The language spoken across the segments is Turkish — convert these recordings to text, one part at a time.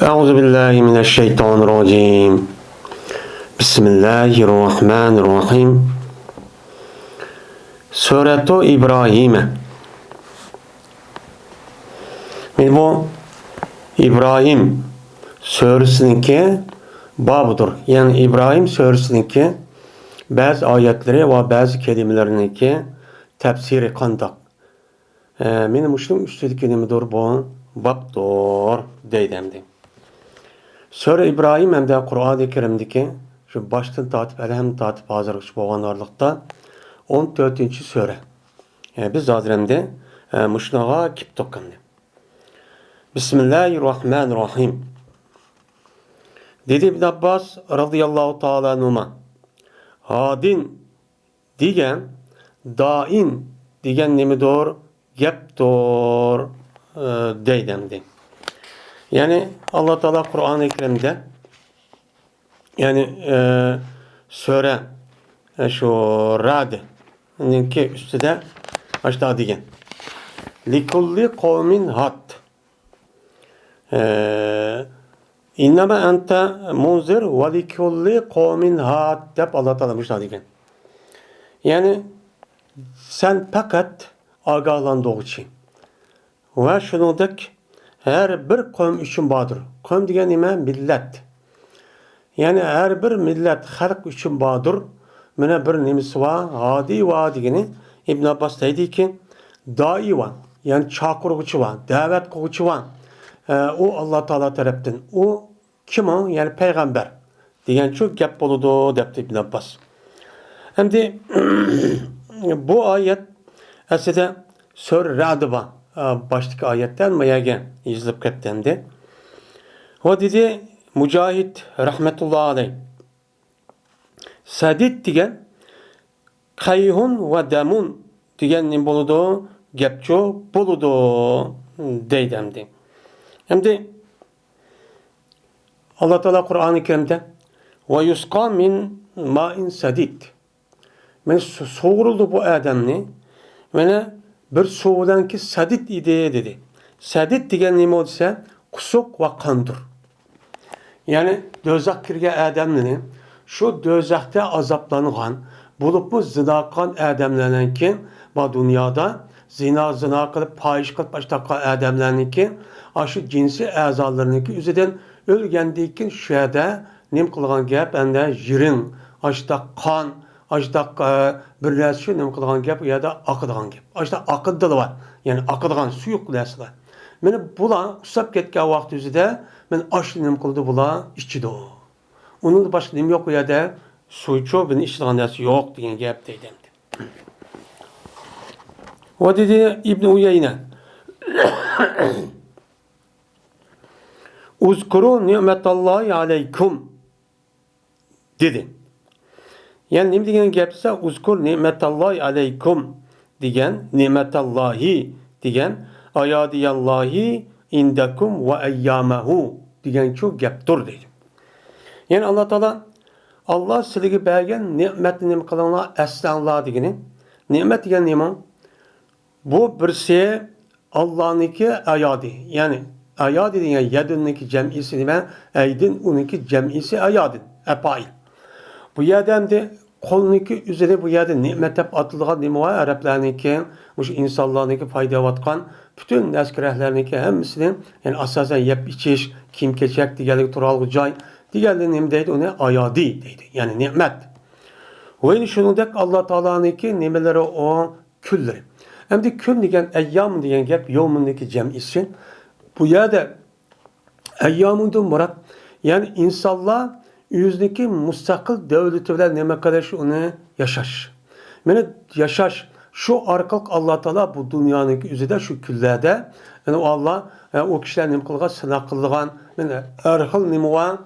Euzu billahi mineşşeytanirracim. Bismillahirrahmanirrahim. Suratu İbrahim'e. Bu İbrahim suresindeki babıdır. Yani İbrahim suresindeki bazı ayetleri ve bazı kelimelerindeki tefsiri kandak. Benim Müslüm üstelik kelimedir bu babdır deydemdi. Sure İbrahim hem de Kur'an-ı Kerim'deki şu baştan tatip, elhem tatip hazırlıkçı boğanlarlıkta 14. sure. Biz zaten Müşnağa kip tokkandı. Bismillahirrahmanirrahim. Dedi İbn Abbas radıyallahu ta'ala anhuma. Hadin digen, dain digen nemidir? Geptor deydemdi. Yani Allah Teala Kur'an-ı Kerim'de yani sure şu Ra'd'ninki üstüde aşağı digen. Likulli kavmin hat. İnneme ente munzir ve likulli kavmin hat deyip Allah Teala aşağı digen. Yani sen fakat agahlandığı için ve şunudaki her bir kavm üçün badır. Kavm degen nime? Millet. Yani her bir millet, halk üçün badır. Mene bir nimisi var. Hadi va degeni İbn Abbas deydi ki dai var. Yani çakırgıcı var. Davet kılıcı var. O Allah Teala tarafından. O kim o? Yani peygamber. Degen çok gap boludu depti İbn Abbas. Hem de bu ayet aslında Sure Ra'd var. Baştaki ayetten mayagen izlep kettendi. O dedi Mücahit rahmetullahi aleyh. Sadid digen kayhun ve demun digen nim boludu gepço boludu deydemdi. Hem de Allah Teala Kur'an-ı Kerim'de ve yusqa min ma'in sadid. Men soğuruldu bu adamni. Mene bir soğudan ki sadid ideye dedi. Sadid degen nime olsa kusuk ve kandır. Yani dözak kirge adamlinin şu dözakta azaplanılan bulup bu zinakan adamlarının ki bu dünyada zina kılıp pahiş kılıp baştaki adamlarının ki aşı cinsi azalarının ki üzerinden ölgendiyken şühede nim kılgan gep ende jirin aşıda kan aşıda bir resmi nim kılgan gep ya da akıdgan gep. Aşıda akıddılı var. Yani akıdgan suyuk resmi. Meni bula usap ketken vakti üzerinde men aşı nim kıldı bula içidi o. Onun başka nim yok ya da suyçu beni içtiğin dersi yok diyen gep deydemdi. O dedi İbn Uyeyne Uzkuru ni'metallahi aleykum dedi. Yani ne degen gepse uzkur ni'metallahi aleykum degen ni'metallahi degen ayadiyallahi indakum ve eyyamahu degen çok geptur dedi. Yani Allah Teala Allah sizge bergen nimetini kılana eslanlar degeni. Nimet degen nima? Bu bir şey Allah'ınki ayadi. Yani ayadi degen yedinki cem'isi deme, eydin uniki cem'isi ayadin. Epail. Bu yerden de koluniki üzeri bu yerde nimet hep atılgan nime var. Araplarınki, bu insanlarınki fayda vatkan, bütün neskerehlerindeki hemsinin yani asasen yep içiş, kim keçek, diğerleri turalgı cay, diğerleri nimdeydi ona ayadi deydi. Yani nimet. Ve şunu dek Allah Teala'nınki nimeleri o külleri. Hem de kül diyen eyyam diyen gep yevmundaki cem'isi. Bu yerde eyyamundun murat. Yani insanlar yüzdeki mustakil devletler neme kadar şu onu yaşaş. Yani yaşaş şu arkalık Allah Teala bu dünyanın üzerinde şu küllerde yani o Allah o kişiler neme kılgan sınakılgan yani erhal nimuan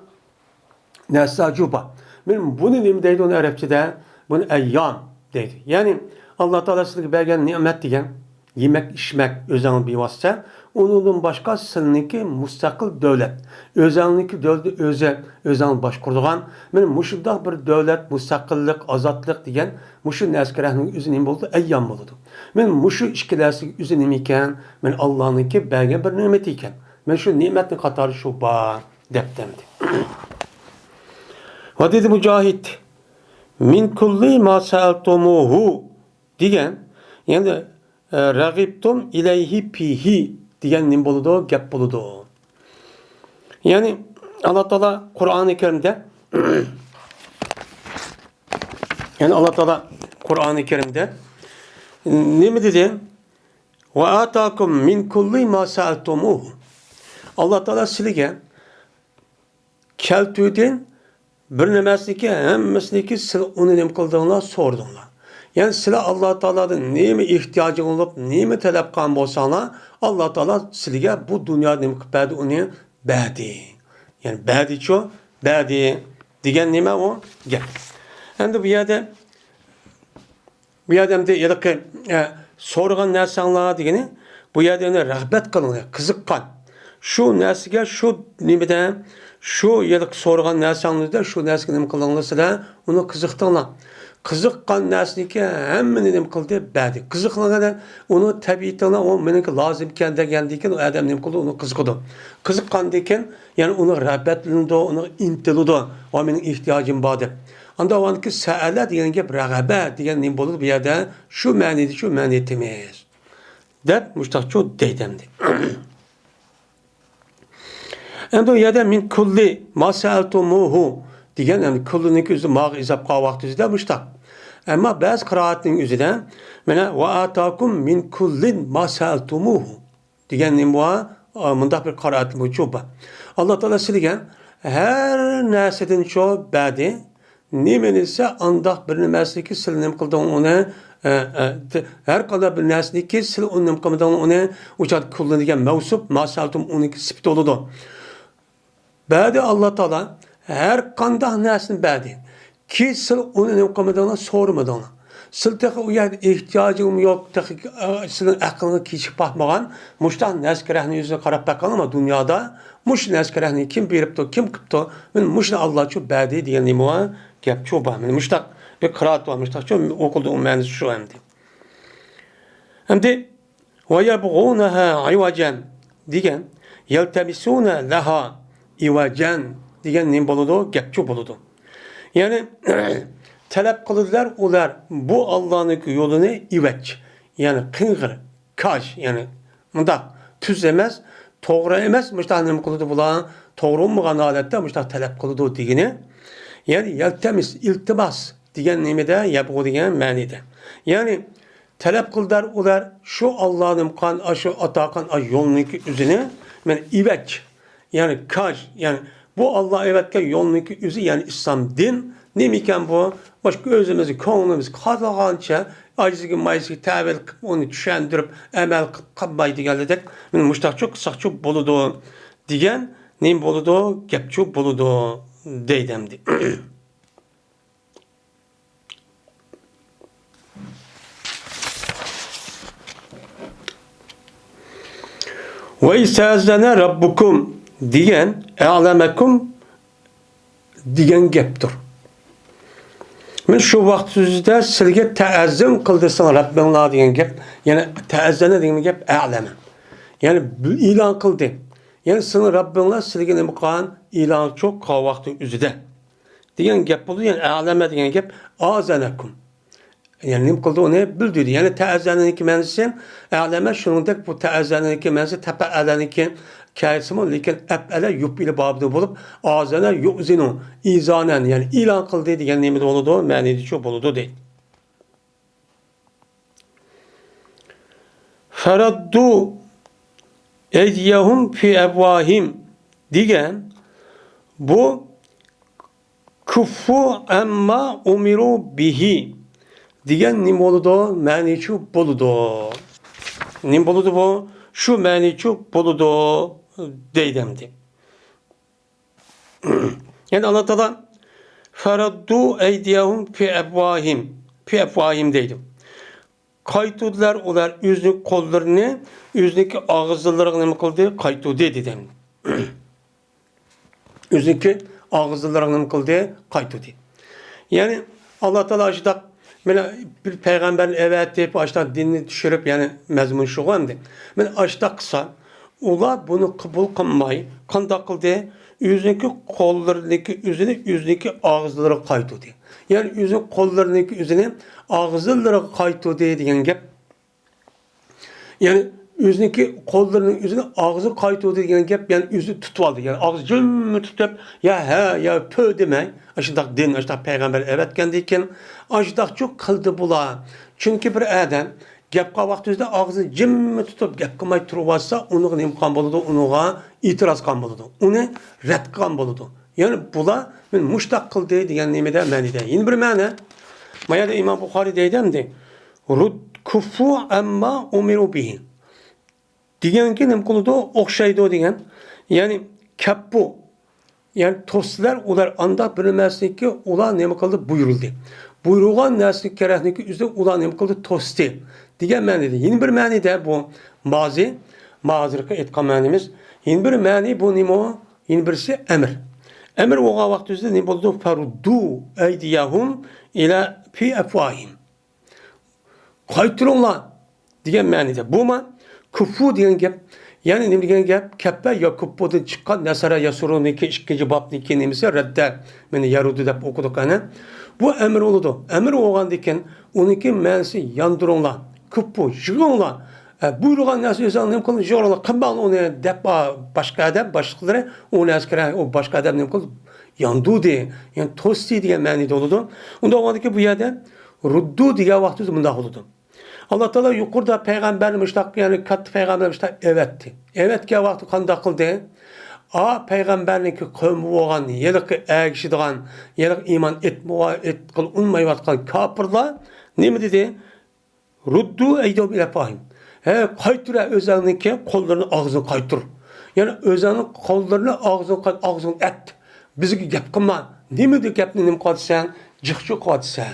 nesacuba. Benim bunu neme deydi onu Arapçada bunu eyyam deydi. Yani Allah Teala sizlik bergen nimet diyen yemek içmek özel bir vasıta. Onun başka sınıfındaki mustakil devlet. Özelliğindeki devlet özel baş kurduğun. Benim muşudda bir devlet, mustakillik, azatlık diyen muşun neskerahının üzerine oldu, eyyam oldu. Benim muşu işkilersi üzerine iken, ben Allah'ınki belge bir nimet iken. Men şu nimetni qatarı şu ba dep demdi. Va dedi Mücahit min kulli ma sa'altumuhu degan yani ragibtum ilayhi pihi degan nim boludu gap boludu. Yani Allah Teala Kur'an-ı Kerim'de yani Allah Teala Kur'an-ı Kerim'de ne mi dedi? Ve atakum min kulli ma sa'altumuhu. Allah Teala sizlarga keltüdün bir nimasiki hammasiki siz uni nima qildinglar so'radinglar. Yani sizlar Allah Teala'dan nima ehtiyojing bo'lib, nima talab qilgan bo'lsanglar, Allah Teala sizlarga bu dunyoda nima qilib berdi, uni berdi. Yani berdi-chu, berdi degan nima u gap. Endi bu yerda hamda yiliqi so'ragan narsanglar degani bu yerda rag'bat qilinglar, qiziqqan. Şu narsaga shu nimada shu yiliq so'ragan narsangizda shu narsaga nima qilinglar sizlar, uni qiziqdinglar. Qiziqqan narsaniki hammani nima qildi? Berdi. Qiziqlanganda uni tabiatan o meniki lozim ekan degandan keyin u odam nima qildi? Uni qiziqdi. Qiziqqandan keyin yani uni rag'batlandi, uni intildi. O mening ehtiyojim bor deb. Anda onki sa'ala degan gap rag'bat degan nima bo'ladi bu yerda? Shu ma'nida, shu ma'nida emas. Deb mushtaqcho deydimdi. Endi u yerda min kulli ma sa'altumuhu degan yani kulliniki o'zi ma'ga izab qolgan vaqtida mushtaq. Ammo ba'zi qiroatning o'zida mana va atakum min kullin ma sa'altumuhu degan nima bundaq bir qiroat mavjud. Alloh taolo sizlarga har narsadan shu berdi. Nimani esa andaq bir nimasiki sizlar nima qilding uni har qanday bir narsaniki sizlar uni nima qilmading uni o'sha kullin degan mavsuf ma sa'altum uniki sifat bo'ladi. Berdi Allah Teala her qanday narsani berdi. Ki siz uni nima qilmadinglar, so'ramadinglar. Siz taqa u yerda ehtiyojim yo'q, taqa sizning aqlingizga kechib boqmagan, mushtan naskarahni yuziga qarab boqqanmi dunyoda? Mush naskarahni kim beribdi, kim qilibdi? Men mushni Alloh uchun berdi degan nima gap cho'ba. Men mushtaq bir qiroat va mushtaqcha o'qildi u ma'nosi shu endi. Endi va yabghunaha aywajan degan yaltabisuna laha ivajan degan nim bo'ladi, gapchi bo'ladi. Ya'ni talab qiladilar ular bu Allohning yo'lini ivaj, ya'ni qing'ir, kash, ya'ni bunda tuz emas, to'g'ri emas, mushtaq nima qiladi bular? To'g'ri bo'lmagan holatda mushtaq talab qiladi degani. Ya'ni yaltamis, iltibos degan nimada yabg'u degan ma'noda. Ya'ni talab qildilar ular shu Allohning qon, shu ataqan yo'lning o'zini men ivaj, yani kaş, yani bu Allah evetken yolundaki üzü yani İslam din neymiken bu başka özümüzü konumuz kazanınca acizgi mayısıki tevil onu düşündürüp emel kapmaydı geldik. Ben müştak çok sakçı boludu diyen neyim boludu gepçu boludu deydemdi. Ve istazene rabbukum diyen e'lemekum degan gapdir. Men shu vaqtingizda sizga ta'azzum qildirsan Rabbinglar degan gap, ya'ni ta'azzana degan gap a'lama. Ya'ni e'lon qildi. Ya'ni sizning Rabbinglar sizga nima qilgan? E'lon cho'q qol vaqti o'zida. Degan gap bo'ldi, ya'ni a'lama degan gap azanakum. Yani nima qildi uni bildirdi. Ya'ni ta'azzananiki ma'nosi a'lama shuningdek bu ta'azzananiki ma'nosi tapa'alaniki kayısımı lekin əpələ yubili babıda bulup azana yu'zinu izanen yani ilan qıldı degan nima bo'ladi, ma'nisi shu bo'ladi deydi. Faraddu eydiyahum fi abwahim degan bu kufu amma umiru bihi degan nima bo'ladi, ma'nisi shu bo'ladi. Nima bo'ladi bu? Shu ma'nisi shu bo'ladi deydemdi. Yani Allah Teala faraddu eydiyahum fi ebvahim deydi. Kaytudular ular özlük kollarını, özlük ağızlarını nima qildi? Kaytudu dedi. Özlük ağızlarını nima qildi? Kaytudu. Yani Allah Teala aşıda men bir peygamberin evet deyip aşıda dinini düşürüp yani mezmun şu endi. Men aşıda kısa Ular bunu kabul kılmay, kanda kıldı? Yüzündeki kollarındaki yüzündeki ağızları kaytıdı. Yani yüzün kollarındaki yüzüne ağızları kaytıdı diyen gap. Yani yüzündeki kollarının yüzüne ağzı kaytıdı diyen gap. Yani yüzü tutuvaldı. Yani ağzı cımmı tutup ya he ya pö demey. Aşıdak din, aşıdak peygamber evet kendiyken aşıdak çok kıldı bula. Çünkü bir adam gapqa vaqtida ağzı cimmi tutup gap qilmay turibotsa, uni nima qilgan bo'ladi? Uniga e'tiroz qilgan bo'ladi. Uni rad qilgan bo'ladi. Ya'ni bular men mushtaq qildi degan nimada ma'nida. Yana bir ma'no. Mayada Imom Buxoriy deydimdi. Rud kufu amma umiru bihi. Deganki nima qiladi? O'xshaydi degan. Ya'ni kappu. Yani tostlar ular anda bilmezlikki ular nima qildi? Buyurildi. Buyurulgan narsa kerakniki üzde ular nima qildi? Tosti. Degan ma'noda. Yeni bir ma'noda bu ma'zirga aytgan ma'nimiz. Yeni bir ma'ni bu nima? Yeni birisi emir. Emir o'g'a vaqtida nima bo'ldi? Faruddu aydiyahum ila fi afwahim. Qaytiringlar degan ma'noda. Bu ma kufu degan gap. Yani nima degan gap? Kappa Yakubbodan chiqqan Nasara Yasuruniki ikkinchi bobniki nimasi radda meni yarudu deb o'qidik ana. Bu emir oldu. Emir olgandiken uniki ma'nosi yandiringlar. Kupu, yig'inglar. Buyurgan narsa esa nima qildi? Jo'rlar qilmang uni deb boshqa adab boshqalari uni askara o boshqa adab nima qildi? Yandudi. Yani tosti degan ma'noda bo'ldi. Unda olgandiki bu yerda ruddu degan vaqtda bunda bo'ldi. Allah Teala yukarıda peygamberle müştak yani kat peygamberle müştak evetti. Evetke vakti kanda kıldı. A peygamberlik kavmi olan, yelik əgişidiğen, yelik iman etqil unmayvatqan kapırlar ne mi dedi? Ruddu eydob ile fahim. Kaytıra özelliğindeki kollarını ağzını kaytır. Yani özelliğinin kollarını ağzını et. Bizi gap kılma. Ne mi de gapni ne kadsen? Cıkçı kadsen.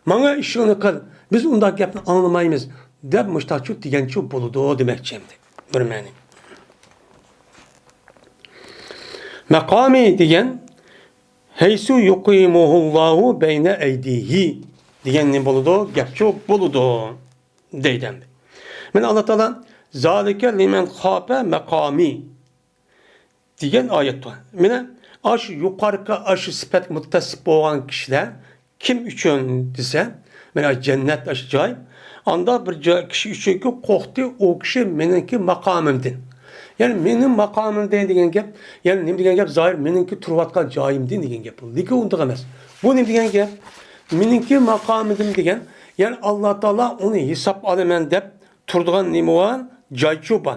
Bana işini kıl. Biz unda gapni anlamaymiz. Deb müştaçu deganchi bo'ladi demoqchimdi. Bir ma'ni. Maqami degan haysu yuqimuhullohu bayna aydihi degan ne bo'ladi? Gapchi bo'ladi deydi. Mana Alloh taolo zalika liman khafa maqami degan oyat bor. Mana ash yuqorqi ash sifat muttasif bo'lgan kishilar kim uchun desa, mana cennet joy. Anda bir kişi üçünkü qo'rqdi, o kişi meniki maqamimdin. Yani mening maqamimdin degan gap, yani nima degan gap? Zoir meniki turayotgan joyimdin degan gap. Lekin unday emas. Bu nima degan gap? Meniki maqamimdin degan, yani Alloh taolo uni hisob olaman deb turadigan nima bor? Joychi bor.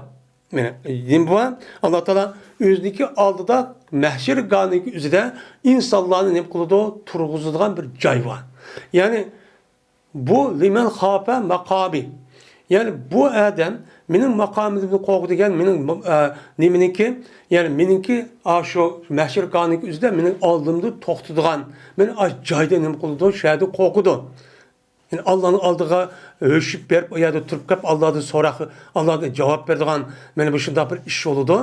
Mana nima bor? Alloh taolo o'ziniki oldida mahshir g'aniki uzida insonlarni nima qiladi? Turg'izadigan bir joy bor. Yani bu limen khafa makabi. Yani bu adam benim makamımı qo'ydi degan mening nimeniki, yani meniki şu mahshir qoniki üzerinde mening oldimda to'xtadigan, meni joyda nima qildi? Shu yerda qo'ydi. Yani Allah'ın aldığı ölçüp berip o yerda turib qolib Allah'dan so'raq, Allah'dan javob beradigan meni bu shunday bir ish bo'ldi.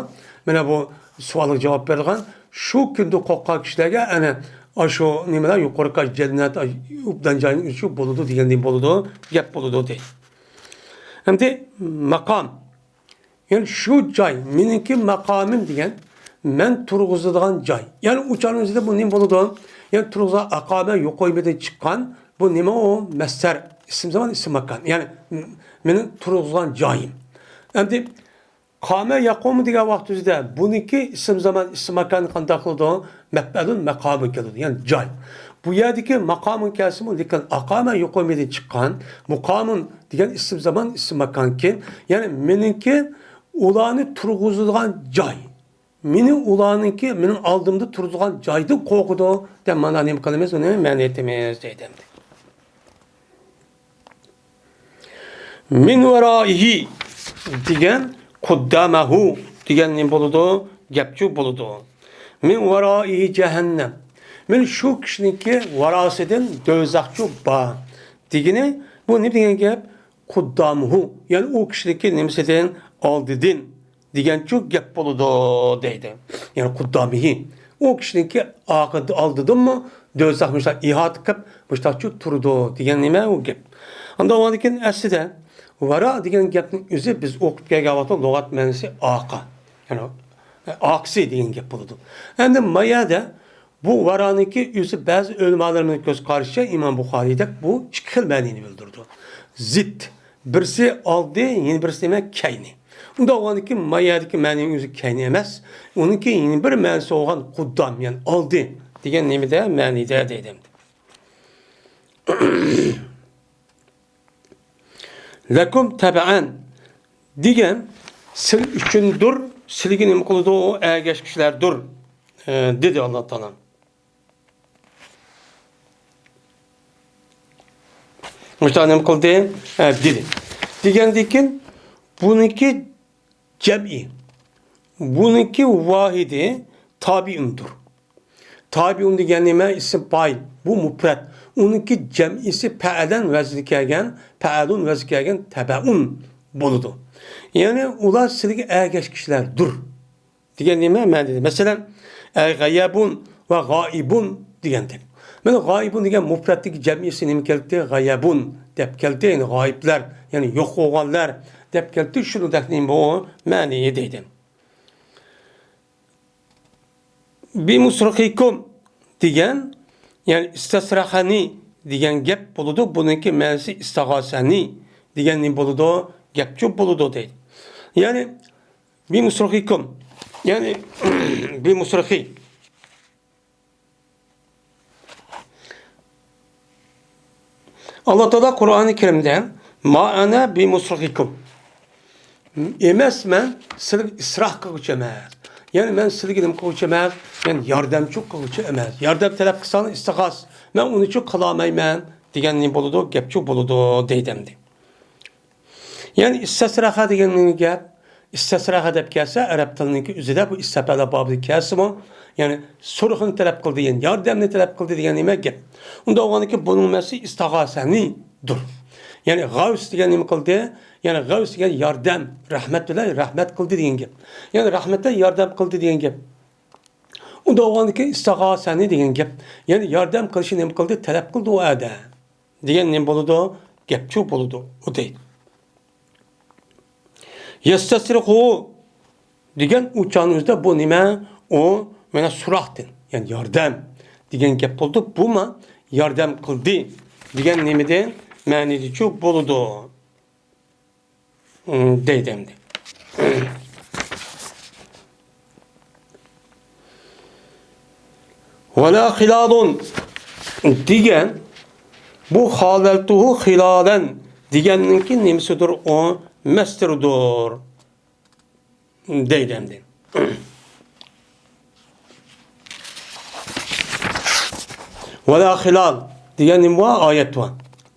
Mana bu savolga javob beradigan shu kunda qo'rqqan kishilarga ana şu nimeler yukarı cennet ubdan cayın üçü boludu diyen boludu, gap boludu dey. Hem de makam. Yani şu cay, meninki makamım diyen, men turguzduğun cay. Yani uçanın üzerinde bu nime boludu? Yani turguza akabe yok koymada çıkan, bu nime o? Messer, isim zaman isim makan. Yani menin turguzduğun cayım. Hem de Kame yakumu diye vaktizde bununki isim zaman isim makanı kandaklıdı mebelun makamı geldi. Yani cay. Bu yerdeki makamın kesimi lekin akame yukumide çıkan mukamın diyen isim zaman isim makan ki yani meninki ulanı turguzulgan cay. Menin ulanınki menin aldığımda turguzulgan caydı korkudu. Den mana ne kalımız onu menetimiz dedim. Min veraihi diyen Kuddamahu degan ne bo'ladi? Gapchi bo'ladi. Min varaihi cehennem. Men shu kishiniki varasidan do'zaxchi bor. Degini bu ne degan gap? Kuddamuhu. Yani o kishiniki nimasidan oldidin deganchi gap bo'ladi deydi. Yani kuddamihi. O kishiniki oldidinmi? Do'zax misal ihot qilib, mustaqil turdi degan nima u gap. Unda o'zikin aslida Vara degan gapning o'zi biz o'qib kelgan vaqtda lug'at ma'nosi oqa. Ya'ni aksi degan gap bo'ladi. Endi mayada bu varaniki o'zi ba'zi ulamolarning ko'z qarashicha Imom Buxoriyda bu ikki xil ma'noni bildirdi. Zid. Birisi oldi, yana birisi nima kayni. Unda olganiki mayadagi ma'noning o'zi kayni emas. Uniki yana bir ma'nosi olgan quddam, ya'ni oldi degan nimada ma'nida deydim. Lakum tab'an degan sil uchundir, silga nima qiladi o ergashkichlardir dedi Alloh taolo. Muhtanem qildi dedi. Degandikin buniki jam'i. Buniki vahidi tabiundur. Tabiun degan nima? Ism fa'il. Bu mufrad. Uniki jam'isi fa'alan vazni kelgan, fa'alun vazni kelgan tabaun bo'ladi. Ya'ni ular sizga ergashkichlardir. Degan nima ma'noda? Masalan, g'ayabun va g'oibun degandir. Mana g'oibun degan mufraddagi jam'isi nima keldi? G'ayabun deb keldi. Ya'ni g'oiblar, ya'ni yo'q bo'lganlar deb keldi. Shunday nima bu ma'noyi deydi. Bi musrahikum degan, ya'ni istasrahani degan gap bo'ladi. Buniki ma'nosi istig'osani degan nima bo'ladi? Gapcho'p bo'ladi deydi. Ya'ni bi musrahikum, ya'ni bi musrahi Allah Teala Kur'an-ı Kerim'de ma ana bi musrahikum emas men sizga isroh qiluvchi emas. Ya'ni men sizga nima qiluvchi emas, men yordamchi qiluvchi emas. Yordam talab qilsang istig'os, men uni uchun qila olmayman degan nima bo'ladi? Gapcho'p bo'ladi deydimdi. Yani istasraha degan gap, istasraha deb kelsa arab tilininki o'zida bu istafala bobi kelsa-mu, ya'ni so'rixni talab qildi, yani yordamni talab qildi degan nima gap. Unda o'g'aniki buning ma'nosi istig'osanidir. Yani g'avs degan nima qildi? Yani g'avs degan yordam, rahmat bilan rahmat qildi degan gap. Yani rahmatdan yordam qildi degan gap. Unda o'g'aniki istig'osani degan gap. Yani yordam qilishni nima qildi? Talab qildi u adam. Degan nima bo'ladi? Gapcho'p bo'ladi. O deydi. Yastasrihu degan uçağınızda bu nima? O mana surahtin. Yani yordam degan gap bo'ldi. Bu ma yordam qildi degan nimada ma'nosi cho'p bo'ladi. Deydimdi. Wala khilalun degan bu halaltuhu khilalen deganninki nimasidir? O mestirdur deydimdi. Vela hilal degan nima ayet var.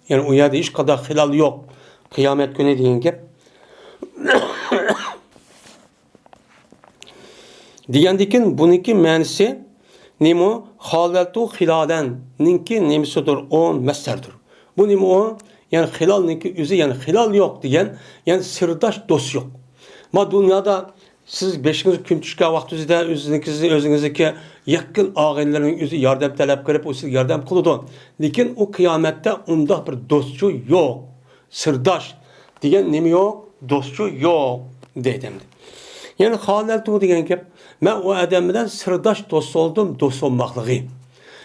Yani o yerde hiç kadar hilal yok. Kıyamet günü degan gap. Degandikin buniki ma'nosi nima? Halaltu hilalen ninki nimasidir? O mestirdur. Bu nima o? Yani hilalninki o'zi, yani hilal yok degan, yani sirdosh do'st yok. Ma dünyada siz 5 kun tushgan vaqtingizda o'zingizniki yaqin og'aylarning o'zi yordam talab qilib, o sizga yordam qiladi. Lekin o qiyomatda unda bir do'stchi yo'q. Sirdosh degan nima yo'q? Do'stchi yo'q dedim. Yani halaltu degan gap, men o odam bilan sirdosh do'st oldum, do'st olmoqligi.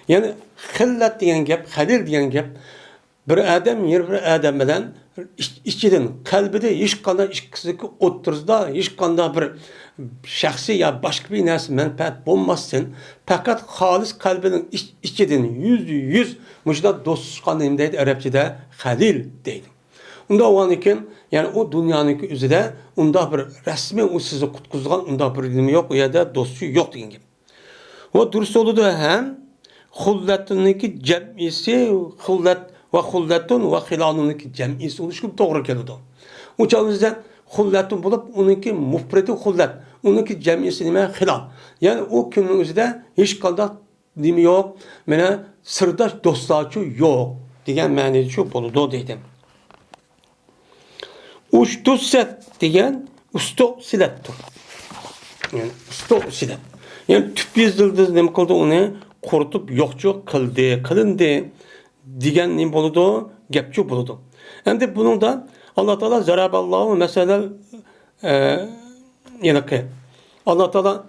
Yani xillat degan gap, halil degan gap bir adam bir adam bilan ichidan qalbida hech qanday ikkisiki o'ttirzda hech qanday bir shaxsiy ya boshqa bir narsa manfaat bo'lmasdan faqat xolis qalbining ichidan yüz mushda do'stqan deydi arabchada halil deydi. Unda o'g'an ekan, ya'ni o dunyoning o'zida unda bir rasmiy u sizni qutqizgan unda bir nima yo'q, u yerda do'sti yo'q degan gap. Va durust bo'ldi ham xullatniki jam'isi xullat va xullatun va xilaluniki jam'isi bo'lishib to'g'ri keladi. O'chog'ingizda xullatun bo'lib, uniki mufradi xullat, uniki jam'isi nima? Xilal. Ya'ni o kunning o'zida hech qanday nima yo'q, mana sirdosh do'stlarchi yo'q degan ma'noda shu bo'ladi deydim. Ushtusat degan ustusilatdir. Yani ustusilat. Yani tüp yıldız nima qildi? Uni quritib yo'qchi qilindi degan nima bo'ladi? Gapchi bo'ladi. Endi buningda Allah Teala zaraballahu mesela yani Allah Teala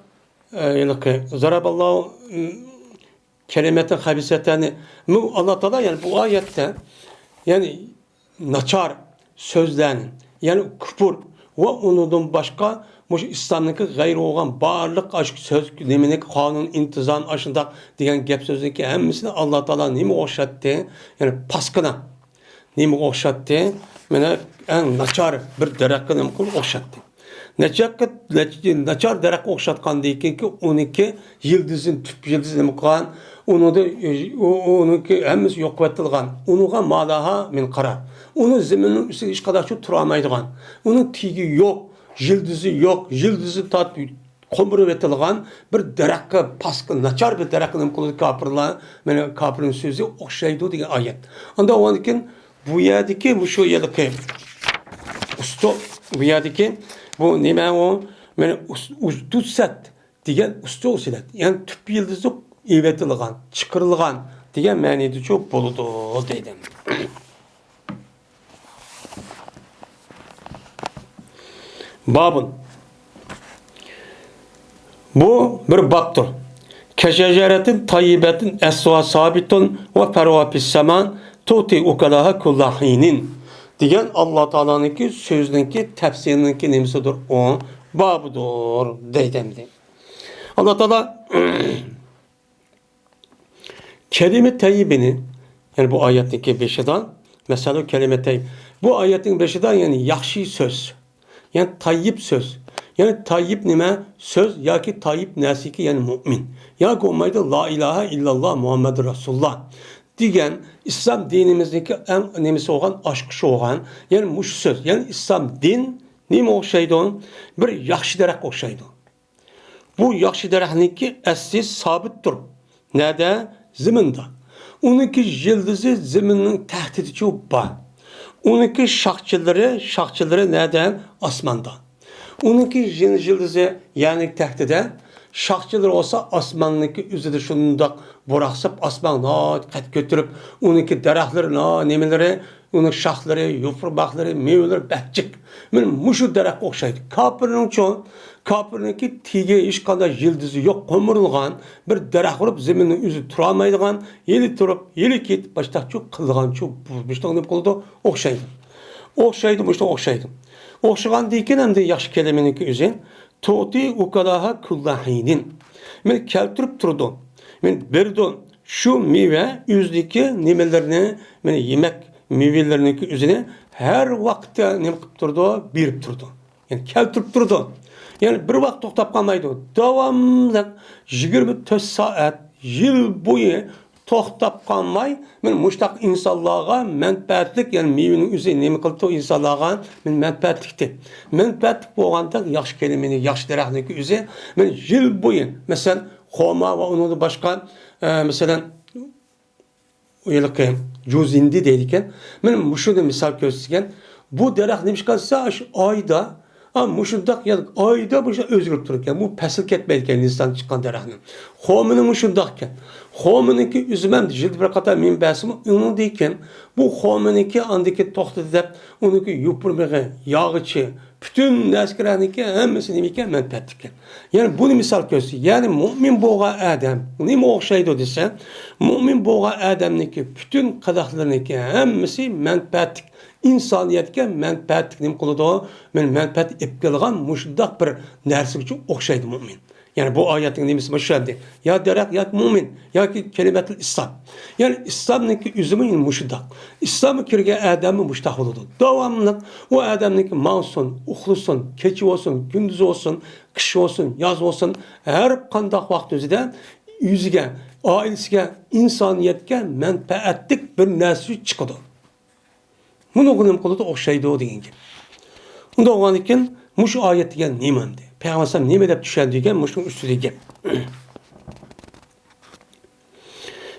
yani zaraballahu kelimeten habiseteni bu Allah Teala yani bu ayette yani naçar sözlerin yani küfür ve onundan başka bu İslam'daki gayrı olan barlık aşk söz demenek kanun intizam aşında diyen gep sözündeki hemmisini Allah Teala nimi oşattı yani paskına nimi oşattı mene en naçar bir derekini oşattı. Naçar derek oxşatqan deyken ki 12 yıldızın tüp yıldızını muqan onu da onunki hemmisi yok etilgan. Onuğa malaha min qarar. Onu zeminin üstü hiç kadar çok turamaydigan. Onun tigi yok, yıldızı yok, yıldızı tat komuru etilgan bir derekka paskı naçar bir derekini kulu kapırlar. Mene kapırın sözü oxşaydı diye ayet. Anda o andikin bu yerdeki bu şu yerdeki usta bu yerdeki bu nime o yani ustutsat diyen usta usilet. Yani tüp yıldızı evetilgan, çıkarılgan diyen manada çok boludu dedim. Babın. Bu bir baktır. Keşeceretin tayyibetin esva sabitun ve fervapis seman tuti ukalaha kullahinin diyen Allah Teala'nınki sözününki tefsirininki nemisidir o babıdır deydemdi. Allah Teala kelime tayyibini yani bu ayetteki beşidan mesela kelime tayyib bu ayetin beşidan yani yakşı söz yani tayyip söz yani tayyip nime söz ya ki tayyip nesiki yani mümin ya ki olmaydı la ilahe illallah Muhammed Resulullah diyen İslam dinimizdeki en önemlisi olan aşkışı olan yani muş söz yani İslam din nime okşaydı onun bir yakşı derek okşaydı. Bu yakşı derekninki esli sabittir. Nerede? Ziminde. Onunki yıldızı ziminin tehdidi çok var. Onunki şakçıları nereden? Asmanda. Onunki yıldızı yani tehdide şakçıları olsa asmandaki üzerinde şundak boraksıp asman kat götürüp onunki derekleri nemeleri onun şahları, yufrubakları, meyveleri bahçık. Benim muşu derek okşaydı. Kapırının çoğu kapırınki tige iş kadar yıldızı yok komurulgan bir derek olup zeminin yüzü turamaydıgan yeli turup yeli git başta çok kılgan çok buzmuştan ne oldu okşaydı. Okşaydı. Okşagan deyken hem de yaş kelimeninki üzerine tuti ukalaha kullahinin. Men keltirip turdu. Men berdu şu meyve yüzdeki nimelerini men yemek meyvelerininki üzerine her vakte ne kılıp turdu? Birip turdu. Yani keltirip turdu. Yani bir vakt toktap kalmaydı. Devamlı 24 saat yıl boyu toktap kalmay men muştak insanlığa menfaatlik yani meyvenin üzerine ne kılıp insanlığa men menfaatlikti. Menfaatlik boğanda yaş kelimeni yaş derekninki üzerine men yıl boyu mesela Homa ve onu da başka mesela uyarlık cüzindi deydiken benim muşuda misal göstergen bu derek demiş kalsa ayda ama muşundak ya ayda bu şey özgürlük dururken bu pesil ketmeydiken insan çıkan dereknin hominin muşundakken homininki üzümem cildi bir kata min basımı onu deyken bu homininki andaki toxtu deyip onunki yupurmağı yağıçı bütün neskeraniki hemmesi neyken menfaatlikken. Yani bunu misal gösteriyor. Yani mümin boğa adam, neymi okşaydı dese, mümin boğa adamniki bütün kadaklarınki hemmesi menfaatlik. İnsaniyetke menfaatlik neymi kılıdı menfaat ipkılgan muşdak bir nersi için okşaydı mümin. Yani bu ayetin nemisi başladı. Ya derek ya mümin ya ki kelimetul İslam. Yani İslam'daki üzümün muşdak. İslam'ı kirge adamı muştak oldu. Devamlı o adamdaki mansun, uhlusun, keçi olsun, gündüz olsun, kış olsun, yaz olsun her kandak vakti üzerinde yüzüge, ailesine, insaniyetke menfaatlik bir nesli çıkıyordu. Bunu kılıp okşaydı o deyin ki. Onda o anken muş ayet diyen nimendi. Peygamber nime dep düşendiğen muşun üstüdeki.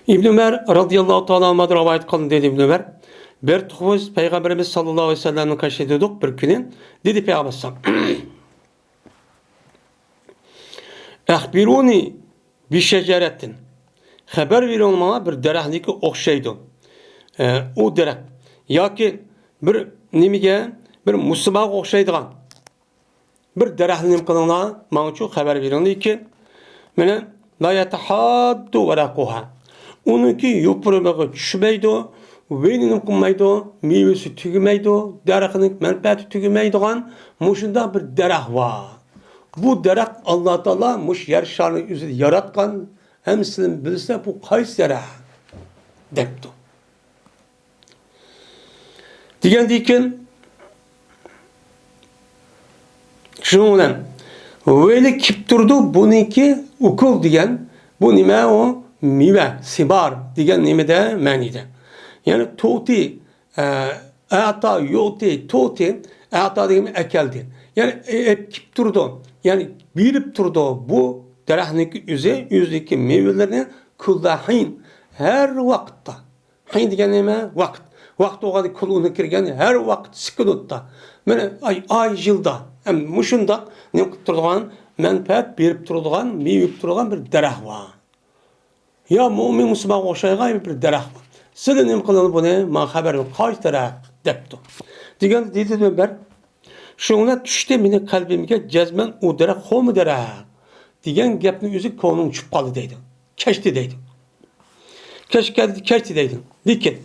İbn Ömer radıyallahu teala anh'dan rivayet kılın dedi İbn Ömer. Bir tuğuz Peygamberimiz sallallahu aleyhi ve sellem'in kaşediyorduk bir günün. Dedi Peygamber Ehbiruni bir şeceretin. Haber verin bana bir derekteki okşaydı. O derek. Ya ki bir nimaga bir musulmonga o'xshaydigan bir daraxtni nima qilinglar, menga shu xabar beringlarki, mana la yatahaddu waraquha. Uniki yo'pirmog'i tushmaydi, venin qilmaydi, mevasi tugamaydi, daraxtning manfaati tugamaydigan mushunda bir daraxt bor. Bu daraxt Alloh taolo mush yer sharini o'zida yaratgan, hammasini bilsa bu qaysi daraxt debdi. Degandan keyin şunun bilan öyle kip turdu buniki ukul degan bu nima o meva sibar degan nimada ma'nida. Yani toti ata yoti toti ata degan akaldi. Yani kip turdu. Yani birib turdu bu daraxtniki o'zidagi mevalarini kullahin her vaqtda. Hin degan nima? Vaqt. Vaqt o'g'adi kuluni kirgan her vaqt sekundda. Mana ay yilda muşunda ne turduğan menfaat berip turduğan, meyvip turduğan bir daraxt var. Ya mu'min musulmon o'xshaygan bir daraxt var. Sizlar nima qiladi buni? Men xabar yo'q. Qaysi daraxt debdi. Degan dedi bir shunga tushdi meni qalbimga jazman u daraxt xo'mi daraxt degan gapni o'zi ko'nglim tushib qoldi deydi. Kechdi deydi. Kechdi deydi. Lekin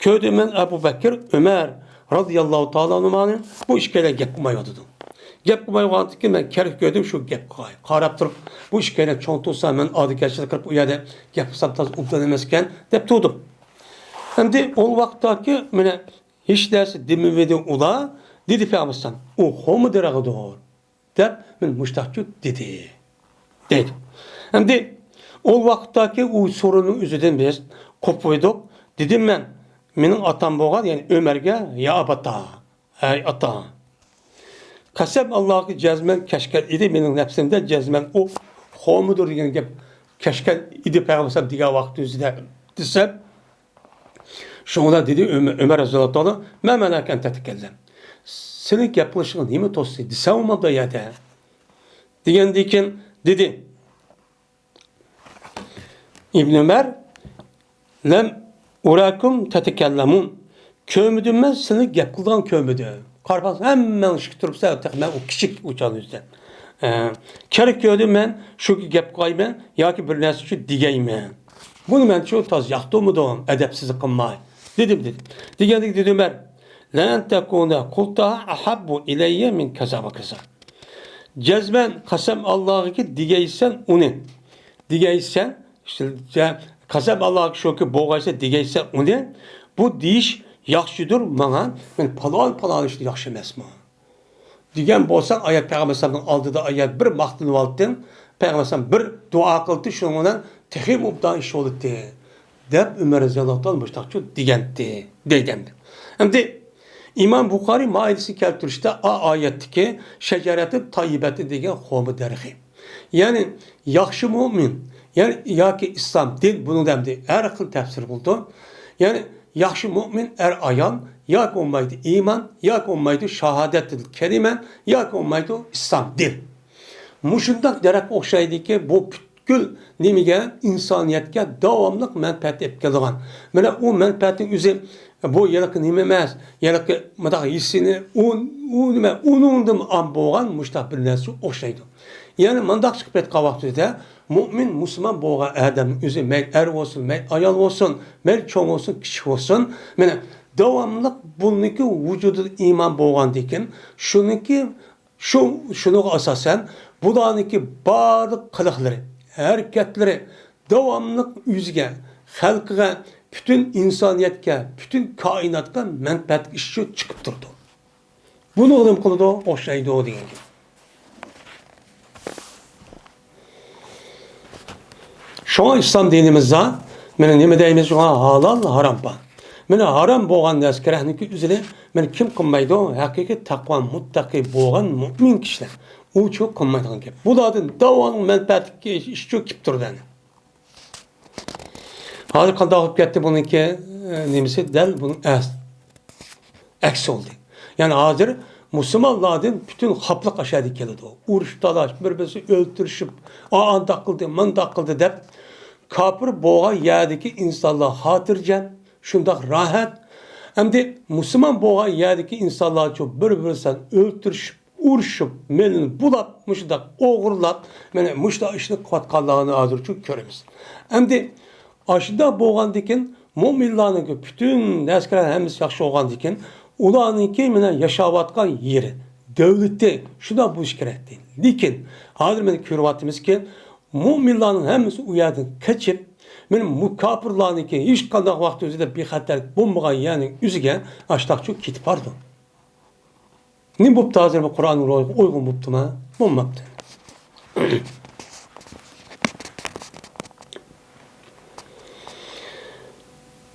ko'rdim men Abu Bakr, Ömer radhiyallohu ta'ala anhuning bu ishga gap qilmayotdi. Gap qilmayotgandan keyin men kerak ko'rdim shu gap qarab turib bu ishga cho'ng to'sa men oddiy qilib u yerda gap qilsam toz ubdan emas ekan deb turdim. Endi o vaqtdagi meni hech narsa demavdi ular dedi Payg'ambar u xo'mi darag'idir deb men mushtaqchu dedi. Deydi. Endi o vaqtdagi u so'rovning o'zidan biz qo'ydik. Dedim men mening otam bo'lgan, ya'ni Ömerga ya abata, ay ata. Qasam Allohga jazman kashkal edi mening nafsimda jazman o xo'midir degan gap kashkal edi Payg'ambar degan vaqt o'zida desam shunga dedi Ömer raziyallohu anhu men malakan tatkallam. Sening gap qilishing nima to'sdi desam da yada. Degandan keyin dedi İbn Ömer lam urakum tatakallamun. Kömüdüm ben seni gap qilgan kömüdüm. Qarpas hemen ışık turibsa, men o kichik uçan o'zida. Kerak ko'rdim men shu gap qo'yman yoki bir narsa shu degayman. Buni men shu toz yoqdimidim, adabsizlik qilmay. Dedim. Degandek dedim ben. Lan takuna qulta ahabbu ilayya min kaza va kaza. Jazman qasam Allohga degaysan uni. Degaysan işte qasam Allohga shuki bo'g'aysa degaysan uni. Bu deyish yaxshidir menga men palon ishni yaxshi emasman degan bo'lsa oyat Payg'ambarning oldida oyat bir maqtanib oldim Payg'ambar bir duo qildi shundan texim obdan ish bo'ldi deb Umar roziyallohu anhu mushtaqchu degandi deydi. Endi İmam Buxoriy maidasi keltirishda oyatdagi shajarati tayyibati degan xo'mi darxi. Ya'ni yaxshi mu'min, ya'ni yoki islom din buni demdi har xil tafsir bo'ldi. Ya'ni yaxshi mu'min ayol yoki olmaydi iman yoki olmaydi shahodatul kelime yoki olmaydi islom din. Mushundaq darak o'xshaydiki bu butkul nimaga insoniyatga davomli manfaat olib kelgan. Mana u manfaatning o'zi bu yaraqi nima emas, yaraqi madaq hissini u nima unundim am bo'lgan mushtaq bir narsa o'xshaydi. Ya'ni mandaq chiqib ketgan vaqtida mu'min musulmon bo'lgan odam o'zi mayl er olsun, mayl ayol olsun, mayl cho'ng olsun, kichik olsun, mana davomli buniki vujudida iymon bo'lgandan keyin shuniga asosan bularniki barliq qiliqlari, harakatlari davomli o'ziga, xalqiga, bütün insoniyatga, bütün koinotga manfaat ishi chiqib turdi. Buni o'lim qildi, o'xshaydi degan. Şuna İslam dinimizde, mana nima deymiz, halal, haram bor. Mana haram bo'lgan narsa karahniki o'zini, mana kim qilmaydi, haqiqiy taqvo, muttaqi bo'lgan mu'min kishilar. U çok qilmaydigan gap. Bulardan davomli manfaatga ish kelib turdi. Hozir qanday olib ketdi buniki nimasi dal bunun aksi oldu. Yani hozir musulmonlardan bütün xaplık aşağıda keladi. Urush talash, bir-birini o'ltirishib, anda qildi, manda qildi deb kafir bo'lgan yerdagi insonlar xotirjam, shundoq rohat, Endi Müslüman boğan yerdeki insanlar çok bir-birisinden öldürüşüp, uruşup, melini bulap, muşdak oğurlap, yani muşdak işini katkallarını hazır çok göremiz. Endi aşıda boğan dikin, müminlerin bütün askerler hemiz yaxşı olgan dikin, ularınki yaşavatkan yeri, devleti, şuna bu iş gerek değil. Lekin, hazır beni körüvatımız ki, müminlerin hemiz u yerden kaçıp, benim bu kapırlarınki hiç kandak vakti özüde bir xatarlik bulmagan yani üzüge aştak çok kitip vardı. Ne buptu hazır bu Kur'an'ın uygun buptu mu? Bulmaptı.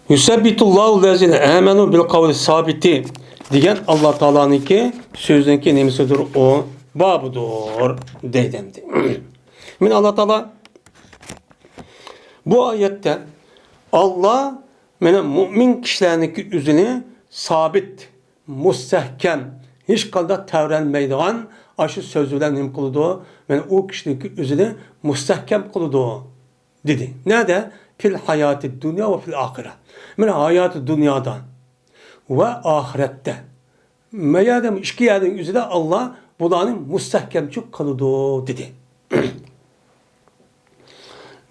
Yusabbitullahu lezine amenu bil kavli sabiti diyen Allah Teala'nınki sözünki nemisidir o babudur deydemdi. Min Allah Teala bu ayette Allah mümin kişilerdeki üzünü sabit, müstehkem, hiç kadar tevrenmeydiğen aşı sözüyle nim kılıdı. Yani o kişideki üzünü müstehkem kılıdı dedi. Nerede? Fil hayatı dünya ve fil ahire. Yani hayatı dünyadan ve ahirette. Meğerdem işki yerden üzüde Allah bunların müstehkem çok kılıdı dedi.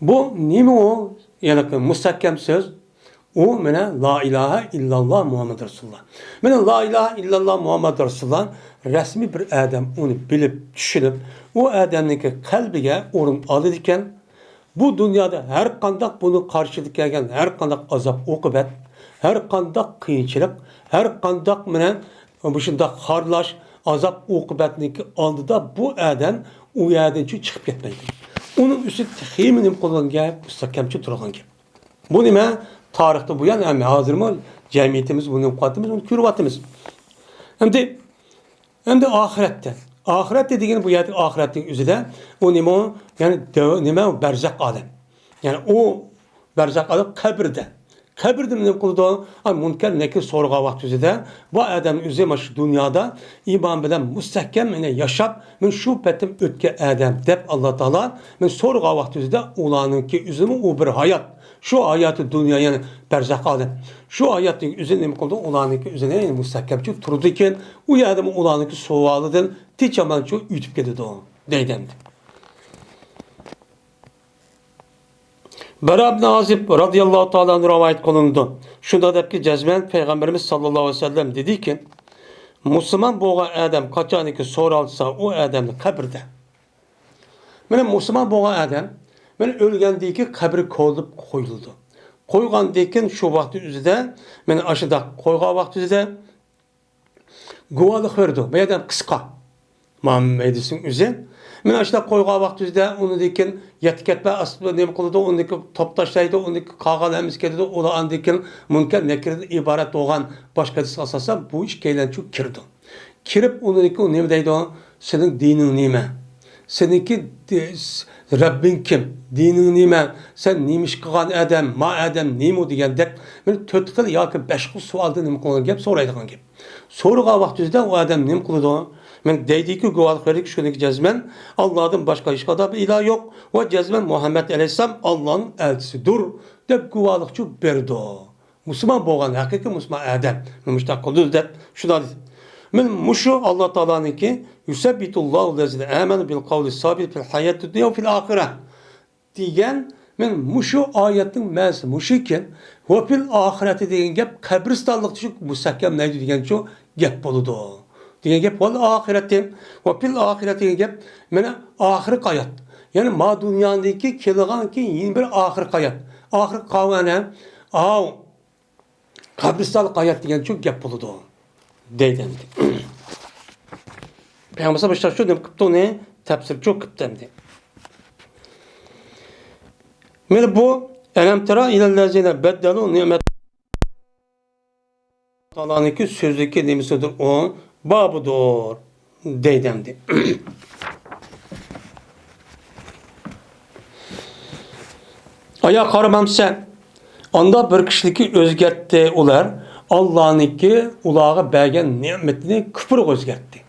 Bu nimi o? Yani müstehkem söz. O mene la ilahe illallah Muhammed Resulullah. Mene la ilahe illallah Muhammed Resulullah resmi bir adam onu bilip düşünüp o adamdaki kalbine orun alırken bu dünyada her kandak bunu karşılık gelgen her kandak azap okubet, her kandak kıyınçılık, her kandak mene bu şunda harlaş azap okubetindeki aldı da bu adam o yerden çıkıp gitmeydi. Onun üstü tehiminin kullanılan gibi müstakemçi durağın gibi. Bu nime? Tarihte bu yan hem hazır mı? Cemiyetimiz, bunun kuatimiz, bunun kürvatimiz. Hem de ahirette. Ahiret dediğin bu yerde ahiretin üzerinde o nime yani nime berzak adam. Yani o berzak adam kabirde. Kabirde ne kıldı? Münker nekir sorga vakti üzerinde bu adam üzerinde şu dünyada iman bilen müstehkem yaşap men şu petim ötke adam dep Allah Teala men sorga vakti üzerinde ulanınki üzerinde o bir hayat. Şu hayatı dünya yani berzak adam. Şu hayatın üzerinde mi kıldı? Ulanınki üzerinde yani müstehkemçi turdu iken o adam ulanınki soğalıdın tiçamançı ütüp gidiyordu o. Deydemdi. Bara ibn Azib radıyallahu ta'ala rivayet kılındı. Şunda da ki cezmen Peygamberimiz sallallahu aleyhi ve sellem dedi ki Müslüman boğan adam kaçaniki soralsa o adam kabirde. Benim Müslüman boğan adam ben ölgendeki kabri koyulup koyuldu. Koygandekin şu vakti üzerinde ben aşıda koygan vakti üzerinde guvalık verdi. Bu adam kıska. Muhammed'in üzerinde. Ben aşıda koygan vakti üzerinde onu dekin yetketme aslında ne kıldı onu dekin toptaşlaydı onu dekin kağan emskedi ola andekin münker nekirden ibaret olan başka dis asasa bu iş keylen çok kirdi. Kirip onu dekin ne deydi o senin dinin nime? Seninki Rabbin kim? Dinin nime? Sen neymiş kılan adam, ma adam neymi diyen dep. Ben tört kıl ya ki 5 kıl sualdı neymi kılan gep soraydıgan gep. Soruğa vakti o adam neymi kılıdı o? Men deydi ki guvalık verdik şuradaki cezmen Allah'ın başka hiç kadar bir ilah yok. O cezmen Muhammed Aleyhisselam Allah'ın elçisidir. Dep guvalıkçı berdi o. Müslüman boğan hakiki Müslüman adam. Müştak kıldı dep. Şuna men muşu Allah Teala'nın ki yusabbitullahu lezine amenu bil kavli sabit fil hayatü dünya fil ahire diyen men muşu ayetin mesi muşiken ve fil ahireti diyen gep kabristanlık düşük müstakkem neydi diyen şu gep boludu. Diyen gep vel ahireti ve fil ahireti diyen gep mene ahiret hayat. Yani ma dünyadaki kiligan ki yeni bir ahiret hayat. Ahiret kavgane kabristanlık hayat diyen şu gep boludu. Deydemdi. Peygamber başta şu demek ki ne tefsir çok kıptemdi. Mel bu elem tera ilellezine beddelu nimet Allah'ınki sözdeki demisidir o babudur deydemdi. Aya karamamsa anda bir kişiliki özgertti ular Allah'ınki ulağa bergen nimetini küfür özgertti.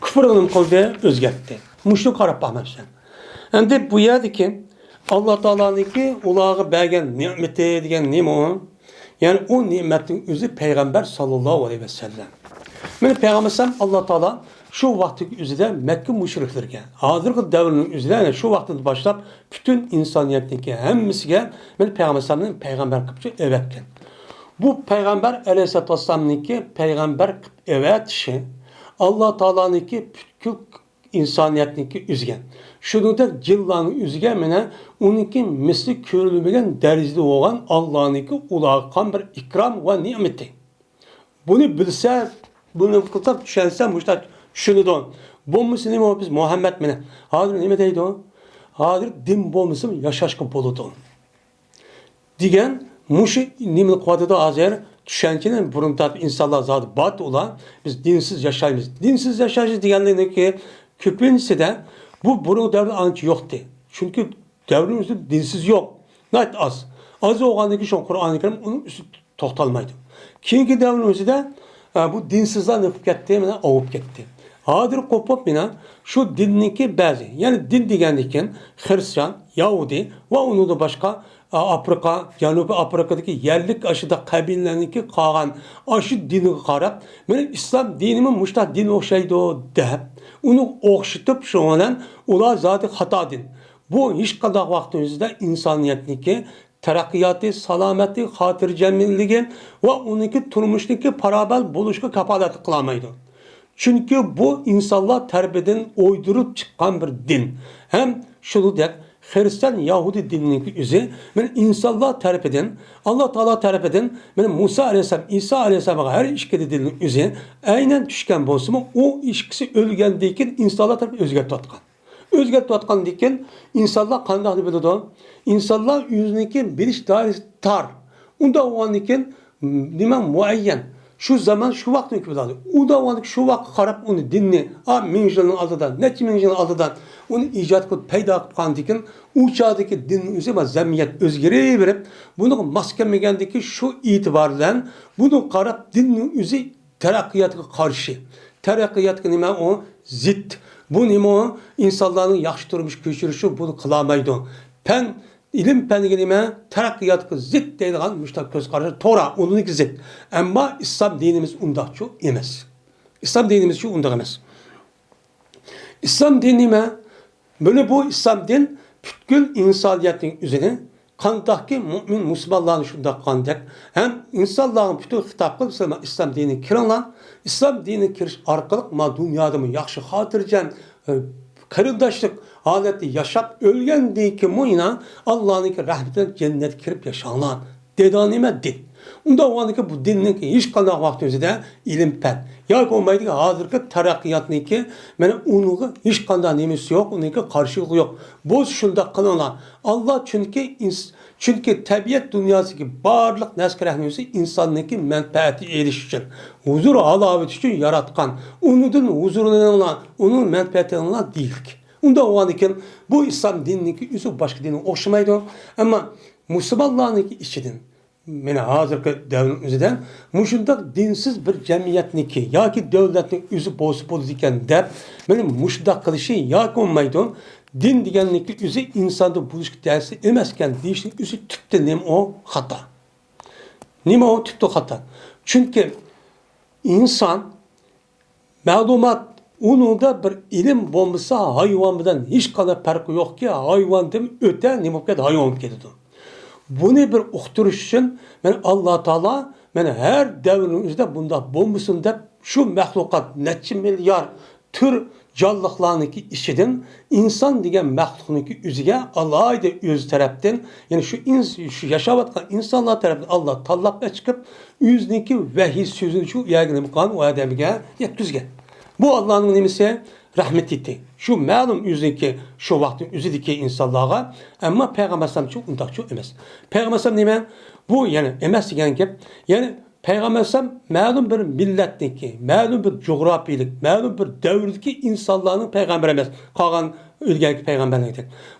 Küfürünün kıldığı özgertti. Muşlu karab bakmamsan. Endi bu yerdeki Allah Teala'nınki ulağa bergen nimeti degen neymi o? Yani o nimetin özü Peygamber sallallahu aleyhi ve sellem. Meni Peygamber sallam Allah Teala şu vakti üzerinde Mekke müşriklerge, hazırki devrinin üzerinde yani şu vaktinden başlap bütün insaniyetdeki hemmisiga meni Peygamber sallamın peygamber kıpçı evetken. Bu Peygamber aleyhissalatü vesselam'nınki peygamber evetişi Allah Teala'nınki bütün insaniyetdeki üzgen. Şunu da cillanın üzgen mene onunki misli körülmegen derecede olan Allah'ınki ulağıkan bir ikram ve nimeti. Bunu bilse, bunu kılsam düşünsem müştak şunu da bulmuşsun değil mi biz Muhammed mene? Hadir ne deydi o? Hadir din bulmuşsun yaşaşkı buludu. Digen muşu nimin kuvveti azer düşüncenin burun tarafı insanlar zaten bat olan biz dinsiz yaşayımız. Dinsiz yaşayışız diyenlerin ki küpüncesi de bu burun devri anıcı yoktu. Çünkü devrimizde dinsiz yok. Nayt az. Az oğandaki şu Kur'an-ı Kerim onun üstü toxtalmaydı. Keyinki devrimizde de bu dinsizler nefik etti, avup gitti. Hadir kopup bina şu dinninki bazı. Yani din degendikken Hristiyan, Yahudi ve onu da başka Afrika, Janubi Afrika'daki yerlik aşıda kabilelerinki kalan aşı dini karab, benim İslam dinimin müştah din okşaydı o deyip, onu okşatıp şu olan ula zaten hata din. Bu hiç kadar vaktimizde insaniyetniki terakkiyatı, salameti, hatır cemilliği ve onunki turmuşdaki parabel buluşku kapalatı kılamaydı. Çünkü bu insanlar terbiyeden uydurup çıkan bir din. Hem şunu dek, Hristiyan Yahudi dininin üzü, ben insanlar terbiyeden, Allah Teala terbiyeden, ben Musa Aleyhisselam, İsa Aleyhisselam'a her işkede dinin üzü, aynen düşken bolsun, o işkisi ölgendeyken insanlar terbiyeden özgert tutkan. Özgert tutkan deyken, insanlar kandak bildi. İnsanlar yüzündeki biliş dairesi tar. Onda o andiken, nime muayyen. Şu zaman şu vaktin hükümdarı. O da o şu vakit karab onu dinle. Min yılın aldıdan, neçe min yılın aldıdan onu icat kılıp peyda kılan diken o çağdaki dinin üzerine zemiyet özgürlüğü verip bunu maskemegendeki şu itibarla bunu karab dinin üzeri terakkiyatı karşı. Terakkiyatı nime o zit. Bu nime o insanların yaxşı durmuş köşürüşü bunu kılamaydı. İlim penigime terakkiyatı zit deyilgan müştak göz karşı Tora onunki zit. Ama İslam dinimiz unda çok emez. İslam dinimiz çok unda emez. İslam dinime böyle bu İslam din bütün insaniyetin üzerine kandaki mümin Müslümanların şunda kandak hem insanların bütün hitaplı İslam dini kiranlan İslam dini kiriş arkalık ma dünyada mı yaxşı hatırcan karındaşlık haleti yaşap ölgen değil ki muyna Allah'ın rahmetinden cennet kirip yaşanan dedanime din. Onda o anki bu dinin ki hiç kadar vaktimizde ilim pen. Ya olmaydı ki hazırki terakkiyatın ki ben onu hiç kadar nimesi yok, onun ki karşılığı yok. Bu şunda kılınan Allah çünkü tabiat dünyası ki barlık nesk rahmeti insanın ki menfaati eriş için, huzur alavet için yaratkan, onun huzuruna olan, onun menfaatine olan değil ki. Onda o anki bu İslam dinindeki yüzü başka dinin okşamaydı ama Müslümanların içinin mene hazırki devrin üzerinden muşundak dinsiz bir cemiyetniki ya ki devletin yüzü bozup olur iken de benim muşundak kılışı ya ki olmaydı din degenlik yüzü insanda buluşuk dersi emezken değişti yüzü tüpte nem o hata. Nime o tüpte hata. Çünkü insan malumat onun da bir ilim bombası hayvandan hiç kadar farkı yok ki hayvan dem öte nime kadar hayvan gidiyor. Bunu bir uqturuş için Allah Teala her devrimizde bunda bulmuşsun de şu mahlukat neçe milyar tür canlıklarınki işidin insan degen mahlukunki üzüge Allah'a da öz taraftan yani şu yaşavatkan insanlar tarafından Allah tallapla çıkıp yüzdeki vahiy sözünü şu yaygın mukan o adamıge yetkizge. Bu Allah'ın nimesi rahmet etti. Şu malum yüzdeki şu vaktin yüzüdeki insanlara ama Peygamber sallam çok undak çok emez. Peygamber sallam nime? Bu yani emez degen gep. Yani Peygamber sallam malum bir milletdeki, malum bir coğrafilik, malum bir devrdeki insanların peygamber emez. Kalan ülkedeki peygamberlik.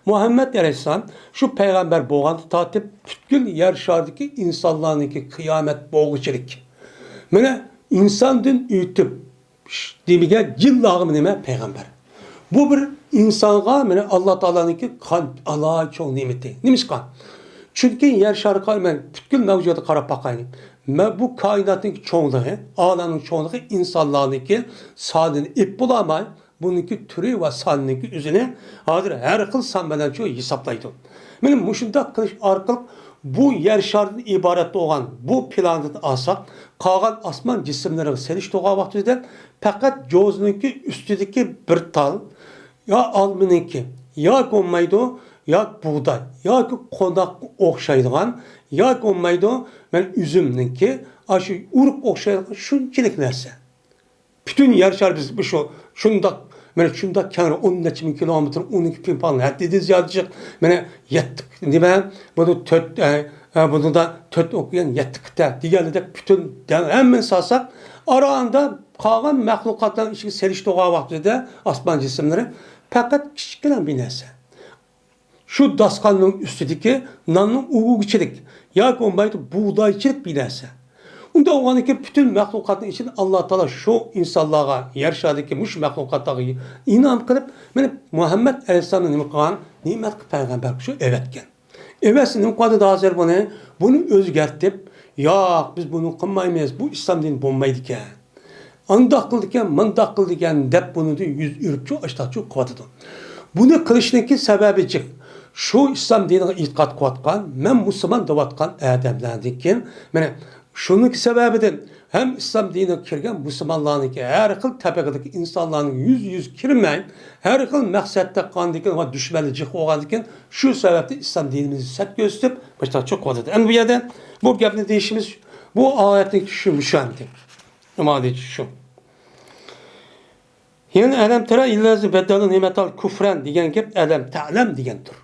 Muhammed Aleyhisselam şu peygamber boğandı tatip bütün yer şardaki insanlarınki kıyamet boğuçilik. Mene insanın ütüp demige cillahı nime peygamber. Bu bir insana Allah Teala'nınki kan Allah çok nimeti. Neymiş kan? Çünkü yer şarkı ben bütün mevcudu qarab bakayım. Bu kainatın çoğunluğu, alanın çoğunluğu insanlarınki sadini ip bulamay, bununki türü ve sanınki üzerine hazır her xil san bilen çoğu hesaplaydı. Benim muşunda kılış arkalık bu yer şartının ibaret olan bu planı alsak, kalan asman cisimlerin seliş doğal vaktinde fakat gözününki üstündeki bir tal, ya almınınki, ya konmaydı, ya buğday, ya konak okşaydıgan, ya konmaydı, ben üzümninki, aşı uruk okşaydıgan şunçilik nerse. Bütün yer şartı biz bu şunda Mene şunda kenar 10 neçe bin kilometre, 12 bin falan. Hatta dediğiniz yazıcık. Mene yettik. Nime? Bunu da töt okuyan yettik de. Diğerli de bütün hemen sasak. Arağında kalan mahlukatların içi seliş doğa vaktinde asman cisimleri. Fakat küçüklen bir neyse. Şu daskanın üstündeki nanın uğuğuçilik. Ya konbaydı buğdayçilik bir neyse. Unda o anki bütün mahlukatın için Allah Teala şu insanlığa, yer şadiki muş mahlukatları inan kılıp, Muhammed Aleyhisselam'ın nimet peygamber şu evetken. Evetsin kadar da hazır bunu özgertip, ya biz bunu kılmaymayız, bu İslam dini bulmaydı ki. Andak kıldıkken, mandak kıldıkken, dep bunu da yüz ürüpçü, açtakçı kuvvetıdı. Bunu kılışındaki sebebi çık. Şu İslam dinine itikat kuvvetkan, men Müslüman davatkan ademlerdikken, şununki sebebidir. Hem İslam dinine kirgen Müslümanlarınki her xil tabaqadagi insanların yüz kirmeyin, her xil maqsadda qandikin va düşmanlıcıq olgandikin şu sebepte İslam dinimizi set gösterip başta çok vadı. En bu yerden bu gapni deyişimiz bu ayetin şu müşanti. Amadi şu. Yani elem tera illazi beddalı nimetal kufren diyen gap elem ta'lem diyendir.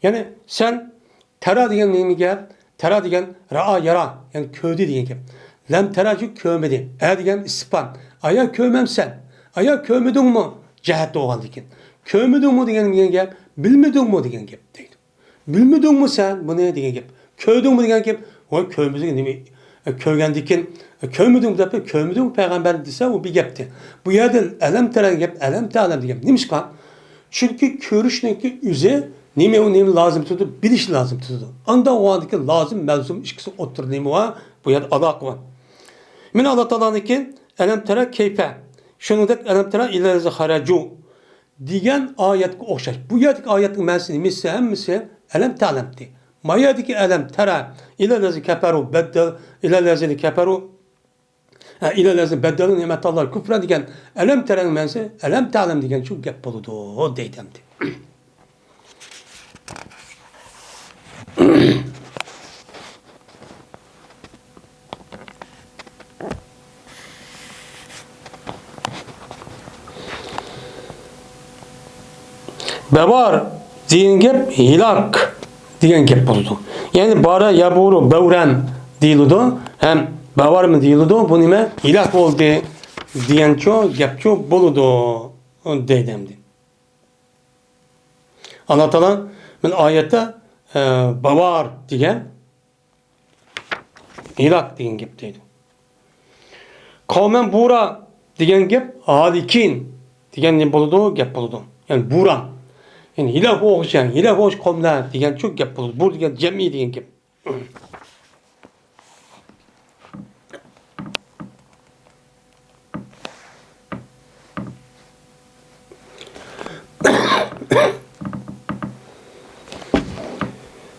Yani sen tera diyen neymi gel? Tera diyen ra'a yara yani kövde diyen gap. Lem teracı kövmedi. Diyen ispan. Aya kövmem sen. Aya kövmedin mu? Cehette oğan diken. Kövmedin mu diyen gap. Bilmedin mu diyen gap deydi. Bilmedin mu sen? Bu ne diyen gap. Kövdün mu diyen gap. O kövmedin mi? Kövgen diken. Kövmedin mu da kövmedin mu peygamber dese o bir gapti. Bu yerden elem tera gap. Elem ta'lem diyen. Neymiş kan? Çünkü körüşteki üze nime o nime lazım tutu, biliş lazım tutu. Anda o andaki lazım, mevzum, işkisi otur nime o, bu yer adak var. Min Allah Teala'nınki elem tera keyfe. Şunu da elem tera ilerisi haracu diyen ayet okşaş. Bu yerdeki ayetin mensini misi hemmisi elem ta'lemdi. Mayadaki elem tera ilerisi keferu beddel ilerisi keferu ilerisi beddelin nimetallah küfre diyen elem tera'nın mensi elem ta'lem diyen çok gap buludu o deydemdi. Bevar diyen gap hilak diyen gap buldu. Yani bara yaburu bevren diyordu. Hem bevar mı diyordu? Bu nime hilak oldu diyen çok gap çok buldu. O deydemdi. Allah Teala ben ayette bevar diyen hilak diyen gap deydi. Kavmen bura diyen gap halikin diyen ne buldu? Gap buldu. Yani buran. Yani hilaf oğuşan, hilaf oğuş komlar diyen çok gap bulur. Bu diyen cemi diyen gap.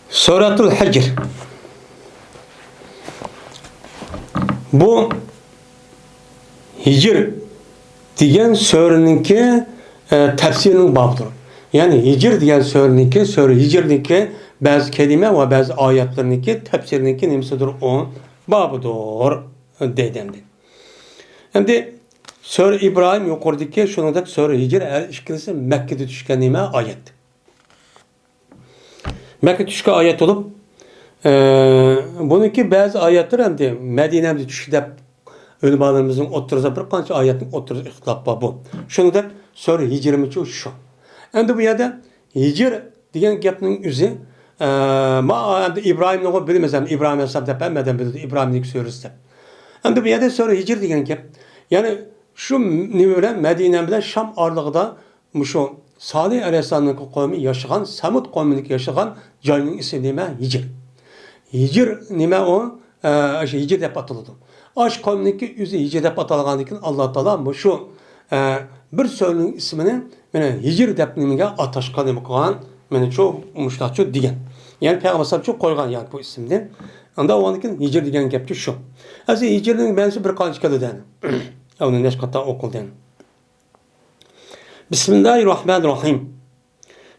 Suratul Hicr. Bu Hicr diyen sureninki tefsirinin babıdır. Yani Hicr diyen sureninki, sure Hicr'ninki bazı kelime ve bazı ayetlerinki tefsirininki nemsidir on babıdır dedemdi. Hem de sure İbrahim yukarıdaki şunu da sure Hicr eğer işkilisi Mekke'de düşken nime ayet. Mekke'de düşken ayet olup bununki bazı ayetler hem de Medine'de düşküde ölümalarımızın oturursa bir kanca ayetin oturur ihtilaf var bu. Şunu da sure Hicr'imiz şu. Endi bu yerde Hicr diyen gapning üzü ma İbrahim'ni o bilmesem İbrahim hesap da bilmeden bildi İbrahim'lik suresi. Endi bu yerde sonra Hicr diyen gap. Yani şu nivelen Medine bilen Şam arlığında şu Salih Aleyhisselam'ın kavmi yaşayan, Samud kavmindeki yaşayan joyning ismi nima? Hicr. Hicr nima o? Hicr deb ataladi. Aş kavmindeki yüzü Hicr deb atalgandan keyin Alloh taolo bu shu bir so'zning ismini mana Hicr deb nimaga atashgan nima qilgan? Mana shu mushtaqchu degan. Ya'ni payg'ambar sallallohu qo'ygan yani bu ismni. Unda ondan keyin Hicr degan gapchi shu. Hozir Hicrning ma'nosi bir qancha keladi. Uni necha qator o'qildi. Bismillahirrahmanirrahim.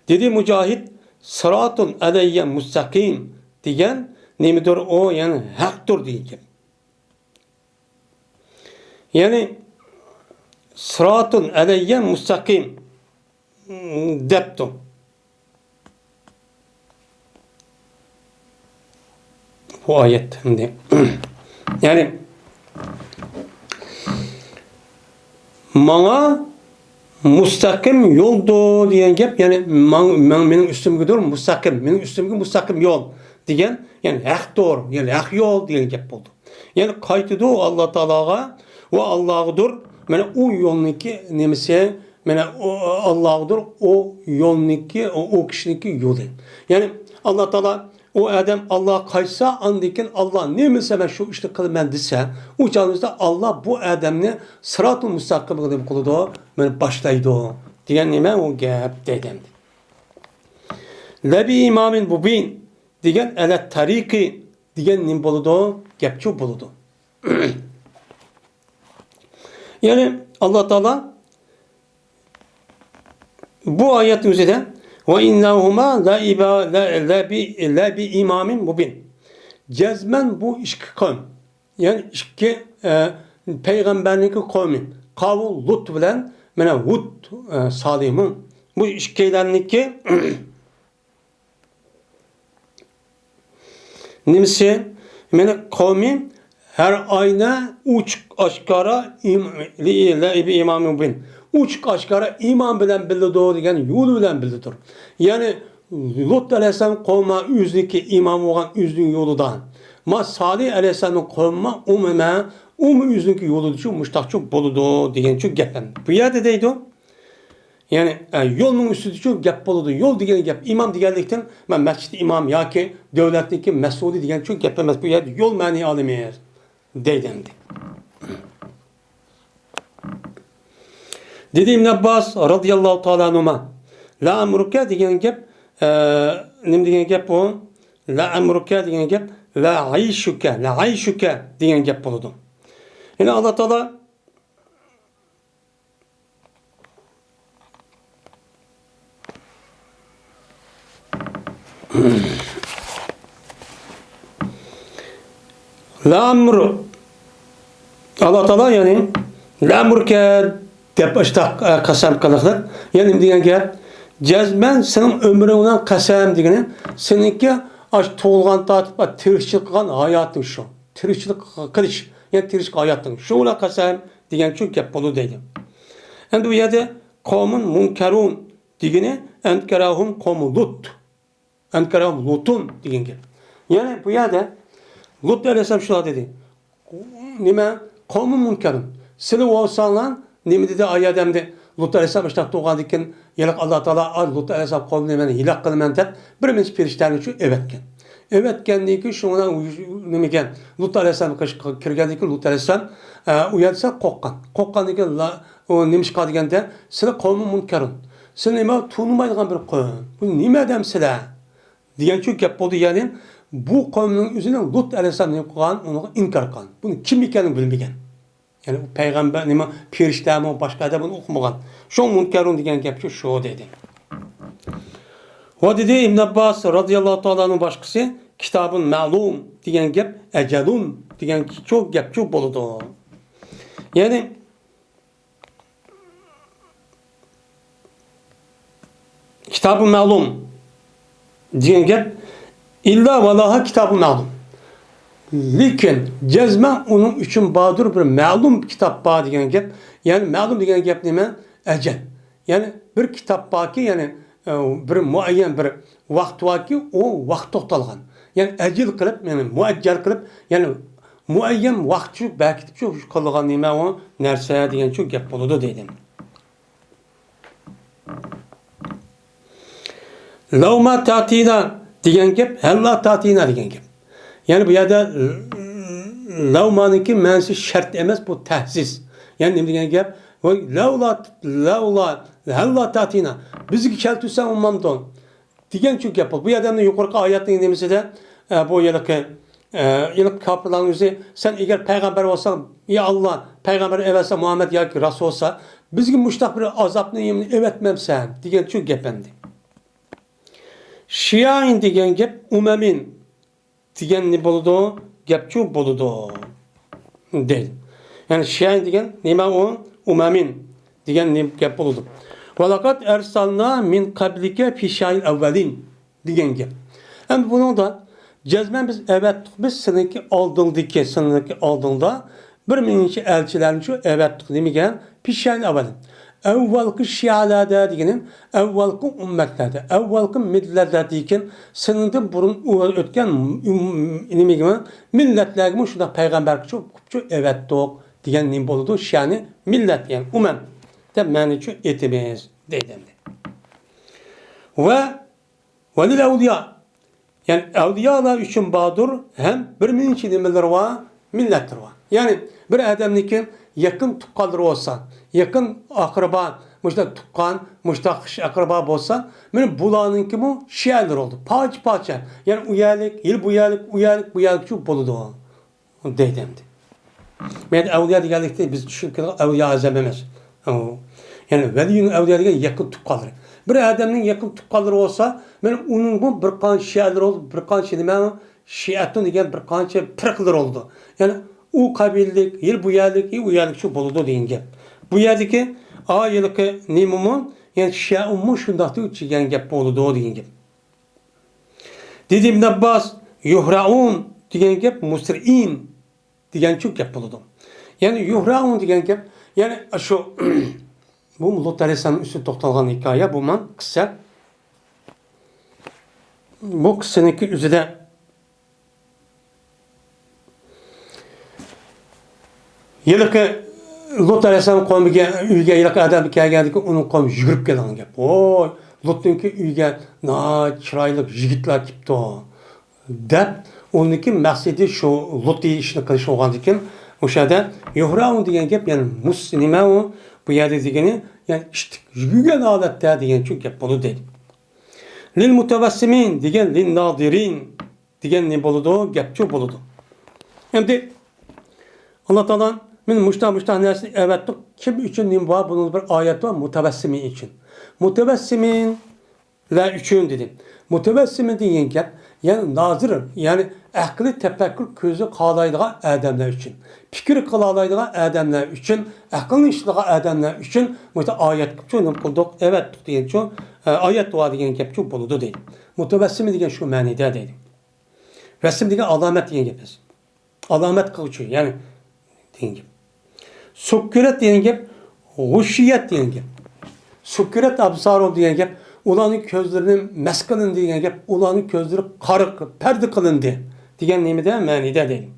Dedi Mücahit, sıratun aleyye mustakim degan nemidir o? Yani haktır diyecek. Yani sıratun aleyye mustakim deptu. Bu ayet şimdi. Yani bana mustakim yoldu diyen gap, yani benim üstümge dur mustakim, benim üstümge mustakim yol diyen, yani hak doğru, yani hak yol diyen gap oldu. Yani kaytıdı o Allah Teala'ga ve Allah'ıdır. Yani o yolniki nemisi, yani Allah'ıdır o yolniki, o kişiniki yolu. Yani Allah Teala o adam Allah kaysa andikin Allah nemisi ben şu işte kılmen dese, o canınızda Allah bu adamını sırat-ı müstakim kılıp kılıdı, yani başlaydı o. Diyen nime o gap dedim. Lebi imamin mubin diyen ele tariki diyen nim buludu, gapçu buludu. Yani Allah Teala bu ayetin üzerinde ve innahuma la bi imamin mubin. Cezmen bu iki kavm. Yani iki peygamberlik kavmin. Kavul Lut bilen mena Hud Salih'in bu ikilerniki nimsi mena kavmin her ayna uç aşkara imamin mubin. Uç aşkara iman bilen bildiği degan yolu bilen bildidir. Yani Lut Aleyhisselam kavma üzdeki imam olan üzdüğün yoludan. Ma Salih Aleyhisselam'ın kavma üzdüğün yolu için müştakçı boludu degan şu gapten. Bu yerde deydi o. Yani yolun üstü için gap boludu. Yol degan gap imam deganlikten ben mescid imam ya ki devletdeki mesudi degan şu gap emas. Bu yerde yol mani almayız deydendi. Dedi İbn Abbas radıyallahu ta'ala anhuma la amruka degan gap nim degan gap o la amruka degan gap la ayshuka degan gap bo'ladi. Yani Allah Teala la amru Allah Teala yani la amruka deb işte kasam kılıqlar. Yani degan gap cezmen senin ömründen kasam degani seninki aş to'lgan tatib tirikchilik qilgan hayoting shu. Tirikchilik qilish, yani tirikchilik hayoting. Shuna kasam degan shu gap bo'ladi deydi. Endi bu yerda qavmun munkarun degani ankarahum qavmu Lut. Ankarahum Lutun degan gap. Yani bu yerda Lut Aleyhisselam şuna dedi. Nima? Qavmun munkarun. Sizlar olsanlar nima dedi ayadamda Lut Aleyhisselam işte doğandan keyin yalak Allah Teala Lut Aleyhisselam kavmini meni hilak qilman deb bir minch perishtaning shu evetgan. Evetgandan keyin shundan nima ekan Lut Aleyhisselam kirgandan keyin Lut Aleyhisselam uyalsa qo'rqqan. Qo'rqqandan keyin o nima chiqadi deganda sizlar qavmi munkarun. Sizlar nima tunmaydigan bir qavm. Bu nima demsizlar? Degan shu gap bo'ldi. Ya'ni bu qavmning o'zini Lut Aleyhisselam nima qilgan, uni inkor qilgan. Buni kim ekanini bilmagan. Yani peygamber nima periştami başka da bunu okumagan. Şu munkarun degan gap şu dedi. O dedi İbn Abbas radıyallahu ta'ala'nın başkası kitabın ma'lum degan gap ecelun degan çok gap çok boludu. Yani kitabın ma'lum degan gap illa valaha kitabın ma'lum. Lekin cezmen onun için badır bir ma'lum kitap bağ degan gap. Yani ma'lum degan gap nima? Ecel. Yani bir kitap bağ ki yani bir muayyen bir vaqt var ki o vaqt to'xtalgan. Yani ecel qilib, yani muajjal qilib, yani muayyen vaqt shu bekitib shu qilgan nima o narsa degan shu gap bo'ladi dedim. Lavma tatina degan gap, halla tatina degan gap. Yani bu yerda lavmaniki ma'nosi shart emas, bu tahsis. Yani nima degan gap? Lavla halla tatina. Bizga keltirsan ummamdon. Degan shu gap. Bu yerda yuqorqi oyatning nimasida bu yıllık kapıların yüzü sen eğer peygamber olsan ya Allah peygamber evelse Muhammed ya ki Resul olsa bizgi müştak bir azapını yemin evetmem sen diyen şu gependi. Şiain diyen gep umemin diyen ne buludu gep şu buludu değil. Yani şiain diyen nima o umemin diyen ne gep buludu. Velakat ersalna min kablike fişail evvelin diyen gep. Hem bunu da cezmen biz seninki aldığında bir minci elçilerin şu evettik demigen pişen evvelin. Evvelki şialada diyenin, evvelki ümmetlerde, evvelki milletlerde diyen senin burun ötken milletlerimi şurada peygamber çok evettik diyen nim boludu şiani millet yani umem de mani şu etimiz dedim. Ve velil evliya yani evliyalar için bağdır hem bir minci demeler var, milletler var. Yani bir adamın yakın tukkalları olsa, yakın akraba, müştak tukkan, müştak akraba olsa, benim bulanın ki bu şialler oldu. Parça. Yani uyalık, bu yıllık çok boludu o. Deydemdi. Ben evliya diyelikte biz çünkü evliya azamemez. Yani velinin evliya diye yakın tukkalları. Bir adamın yakın tukkalları olsa, benim onun bu bir kan şialler oldu, bir kan şiatın diyen bir kan pırklar oldu. Yani o kabillik, bu yıllık şu boludu deyin gep. Bu yerdeki yıllık nimumun, yani şia'ummun şundaktı uçigen gep boludu deyin gep. Dediğim Abbas, yuhra'un diyen gep, musri'in diyen çok gep boludu. Yani yuhra'un diyen gep, yani şu bu Lut Aleyhisselam'ın üstü toxtalgan hikaye bu man kısa. Bu kıssanınki üzerinde yıllık Lut Aleyhisselam qavmiga uyga yıllık adam kelgandiki onun qavmi yugurib kelgan gap. Oy, Lut'unki uyga chiroyli yigitlar kelibdi. Deb onunki maqsadi shu Lut ishni qilish bo'lgan ekan. O'shada yuhra'un degan gap, yani muslima u bu yerda degani, yani yurgan holatda degan shu gap bo'ladi deydi. Lil mutavassimin degan lin nadirin degan ne bo'ladi? Gap shu bo'ladi. Endi Allah Taala men muştah nersini evettik. Kim için nim var? Bunun bir ayet var. Mutavassimin için. Mutavassimin la üçün dedim. Mutavassimin deyen gap, yani nazır, yani akli tefekkür közü qalaydigan adamlar için. Fikir qalaydigan adamlar için, aqlni işligan adamlar için bu ayet ço'num qildik. Evet deyen şu ayet var degan gap şu bo'ladi deydi. Mutavassimin degan shu ma'noda deydi. Vassim degan alamet degan gap. Alamet qiluvchi, yani degan gap. Sukkurat degan gap, g'ushiyat degan gap. Sukkurat absaru degan gap, ularning ko'zlarini mas qilindi degan gap, ularning ko'zlari qariq, parda qilindi degan nimada ma'noda deydi.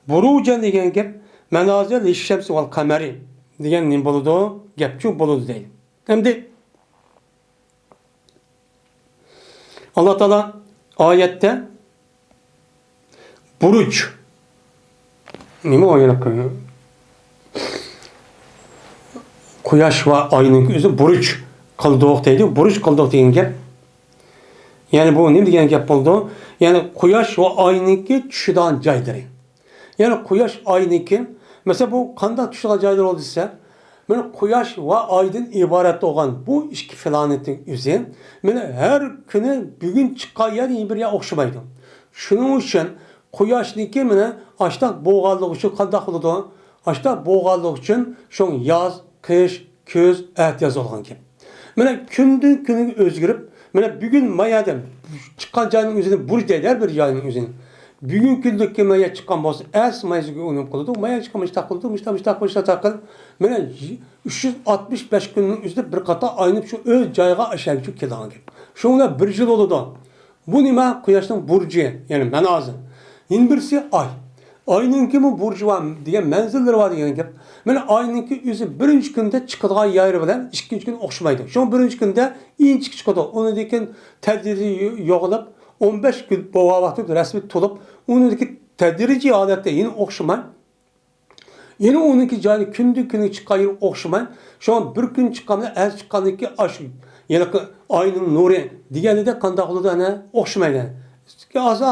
Buruja degan gap, manazil lish-shams wal qamari degan nim bo'ladi, gap shu bo'ladi deydi. Endi Allah Taala oyatda buruj nima o'ylab qo'ygan? Quyosh va oyning o'zi buruj qildiq deydi. Buruj qildiq degan gap. Yani bu nima degan gap bo'ldi? Yani quyosh va oyninki tushidan joylari. Yani quyosh oyninki, mesela bu qanday tushidan joylar oldi desa, mana quyosh va oydan iborat bo'lgan bu ikki planetning o'zi, mana har kuni bugun chiqqan yeri bir-biriga o'xshamaydi. Shuning uchun quyoshninki mana ashta bo'g'anligi uchun qanday qiladi? Ashta bo'g'anligi uchun shu yoz, qish, kuz, aytyoz olgan gap. Mana kundan kuniga o'zgarib, mana bugun mayadan chiqqan joyning o'zini buruj deydilar, bir joyning o'zini. Bugün kundagi maya chiqqan bo'lsa, as mayasiga unum qiladi. Maya chiqqan mustaqil. Mana 365 kunning o'zida bir qator aynib shu o'z joyiga ashagicha kelgan gap. Shunga bir yil bo'ladi. Bu nima? Quyoshning burji, ya'ni manozil. Yin birisi oy. Aynınki mi burjuva degan manzilleri var degan gap. Mana aynınki o'zi birinchi kunda chiqadigan yeri bilan ikkinchi kun o'xshamaydi. Shu birinchi kunda inchik chiqadi. Uni keyin tadrijiy yog'ilib 15 kun bu vaqt rasmiy to'lib, uni tadrijiy holatda yana o'xshamay. Yine onunki joyida kunda chiqqan yeri o'xshamay. Shu bir kun chiqqanda az chiqqanniki ash yana oyning nuri deganida qanday bo'ladi ana o'xshamaydi. Az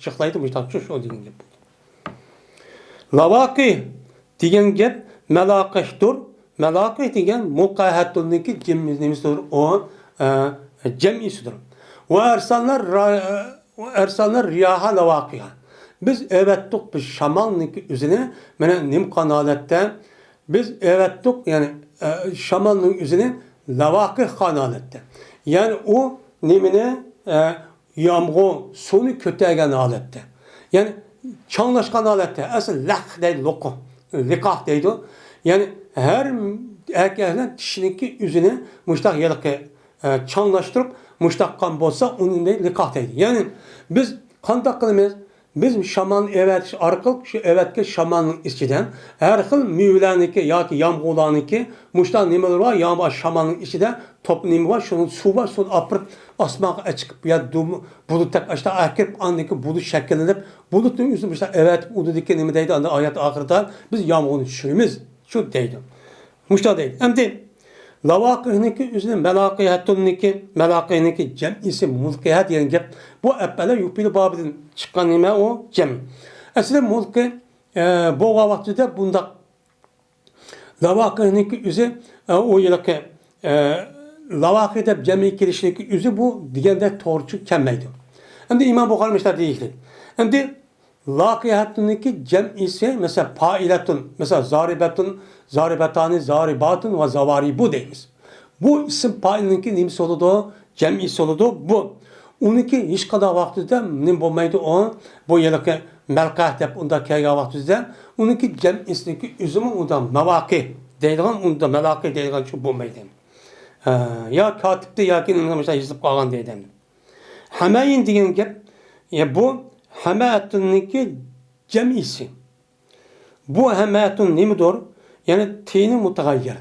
jiqlaydi bu shu degan gap. Lavaqi degan gap malaqihdir. Malaqih degan muqahattuniki cemizdir o cemisidir. Ve ersanlar riyaha lavaqiha. Biz evettik biz şamalniki üzerine mene nim kanalette biz evettik yani şamalnın üzerine lavaqih kanalette. Yani o nimine yağmur sonu kötegen alette. Yani çanlaşkan alette. Asıl lak deydi loku. Likah deydi. Yani her erkekten kişininki üzerine muştak yalıkı çanlaştırıp muştakkan bolsa onun deydi likah deydi. Yani biz kandak kılımız biz şaman evet arkalık şu evetke şamanın içinden her xil müyülaniki yoki yağmurlaniki muştan nimalar var yağmur şamanın içinde top nima var şunun su var şunu apırıp asmağa çıkıp ya buluttak aşağı akirip andaki bulut şekillenip bulutun üstünde muştan evet ududaki nima deydi anda ayet ahirde biz yağmurunu düşürümüz şu deydi muştan deydi hem de lavaqihninki üzerine melaqihattuniki cem'isi mulkihat yani gap bu evvela yupili babidin çıkan nime o cem. Aslında mulki bu vaktide bunda lavaqihninki üzerine o yılki lavaqihde cem'i kirişiniki üzerine bu digende torçu kemmeydi. Hem de İmam Bukhari mesela değişti. Hem de laqihattuniki cem'isi mesela failatun mesela zaribatani, zaribatun ve zavaribu deyimiz. Bu isim payınınki nimsi oludu, cem'isi oludu bu. Onunki hiç kadar vaktide nim bulmaydı o, bu yılki melkah deyip onda kelgen vaktide, onunki cem'isiniki üzümü onda mevaki deydiğen, onda melaki deydiğen şu bulmaydı. Ya katipte ya ki mesela yazıp kalgan deydiğen. Hemeyin deyen gep, ya bu hemeattuniki cem'isi. Bu hemeatun nimidir? Yani teyni mutagayyir.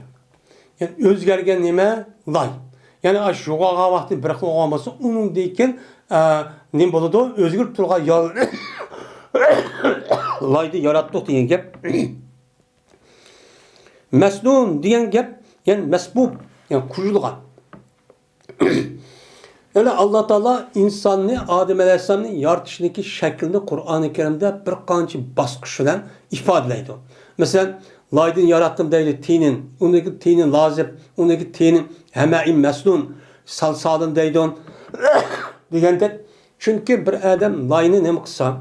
Yani özgergen nime lay. Yani aş yoğağa vakti bıraklı olması onun deyken nim boludu özgür turga yal laydı yarattık diyen gep. Mesnun diyen gep yani mesbub yani kuyulgan. Yani Allah Teala insanı Adem Aleyhisselam'ın yaratışındaki şeklinde Kur'an-ı Kerim'de bir kançı baskışıyla ifade ediyor. Mesela laydın yarattım deyli tinin, ondaki tinin lazip, ondaki tinin heme'in meslun, salsalın deydon degende. Çünkü bir adam layını ne kısa,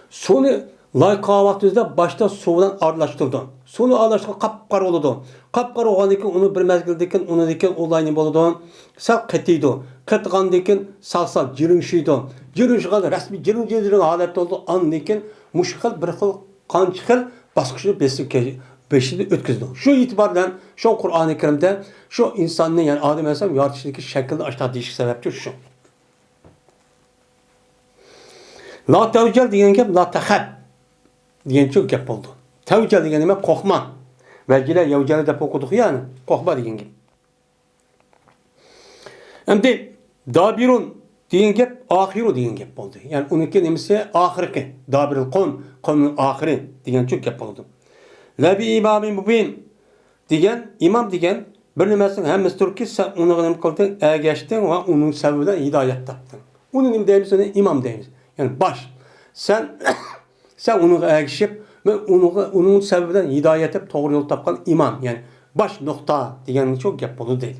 sonu lay kahvaltısında başta soğudan arlaştırdı. Sonu arlaştırdı, kapkar oldu. Kapkar olanıki onu bir mezgildeki onu diken olayını buludu. Sal ketiydi. Ketgandaki salsal jirünşüydü. Jirünşüğü resmi jirünşüğü halet oldu. Andaki muşkıl bir xil kançıkıl baskışı beşini ötküzdü. Şu itibarla şu Kur'an-ı Kerim'de şu insanın yani Adem Aleyhisselam yaratışındaki şekilde aşağı değişik sebeptir şu. La tevcel diyen gep la tehab diyen çok gep oldu. Tevcel diyen demek korkma. Vecile yevcele de okuduk yani. Korkma diyen gep. Hem de dabirun diyen gep ahiru diyen gep oldu. Yani onunki nemisi ahirki. Dabirul kavmin ahiri diyen çok gep oldu. La bi imamim mubin diyen imam diyen bir nimesinin hemmesi ki sen onu nem kıldın, geçtin ve onun sebebiyle hidayet taptın. Onun nem deyimiz imam deyimiz. Yani baş. Sen onu erişip ve onun sebebiyle hidayet hep doğru yol tapkan imam. Yani baş nokta diyen çok gep oldu değil.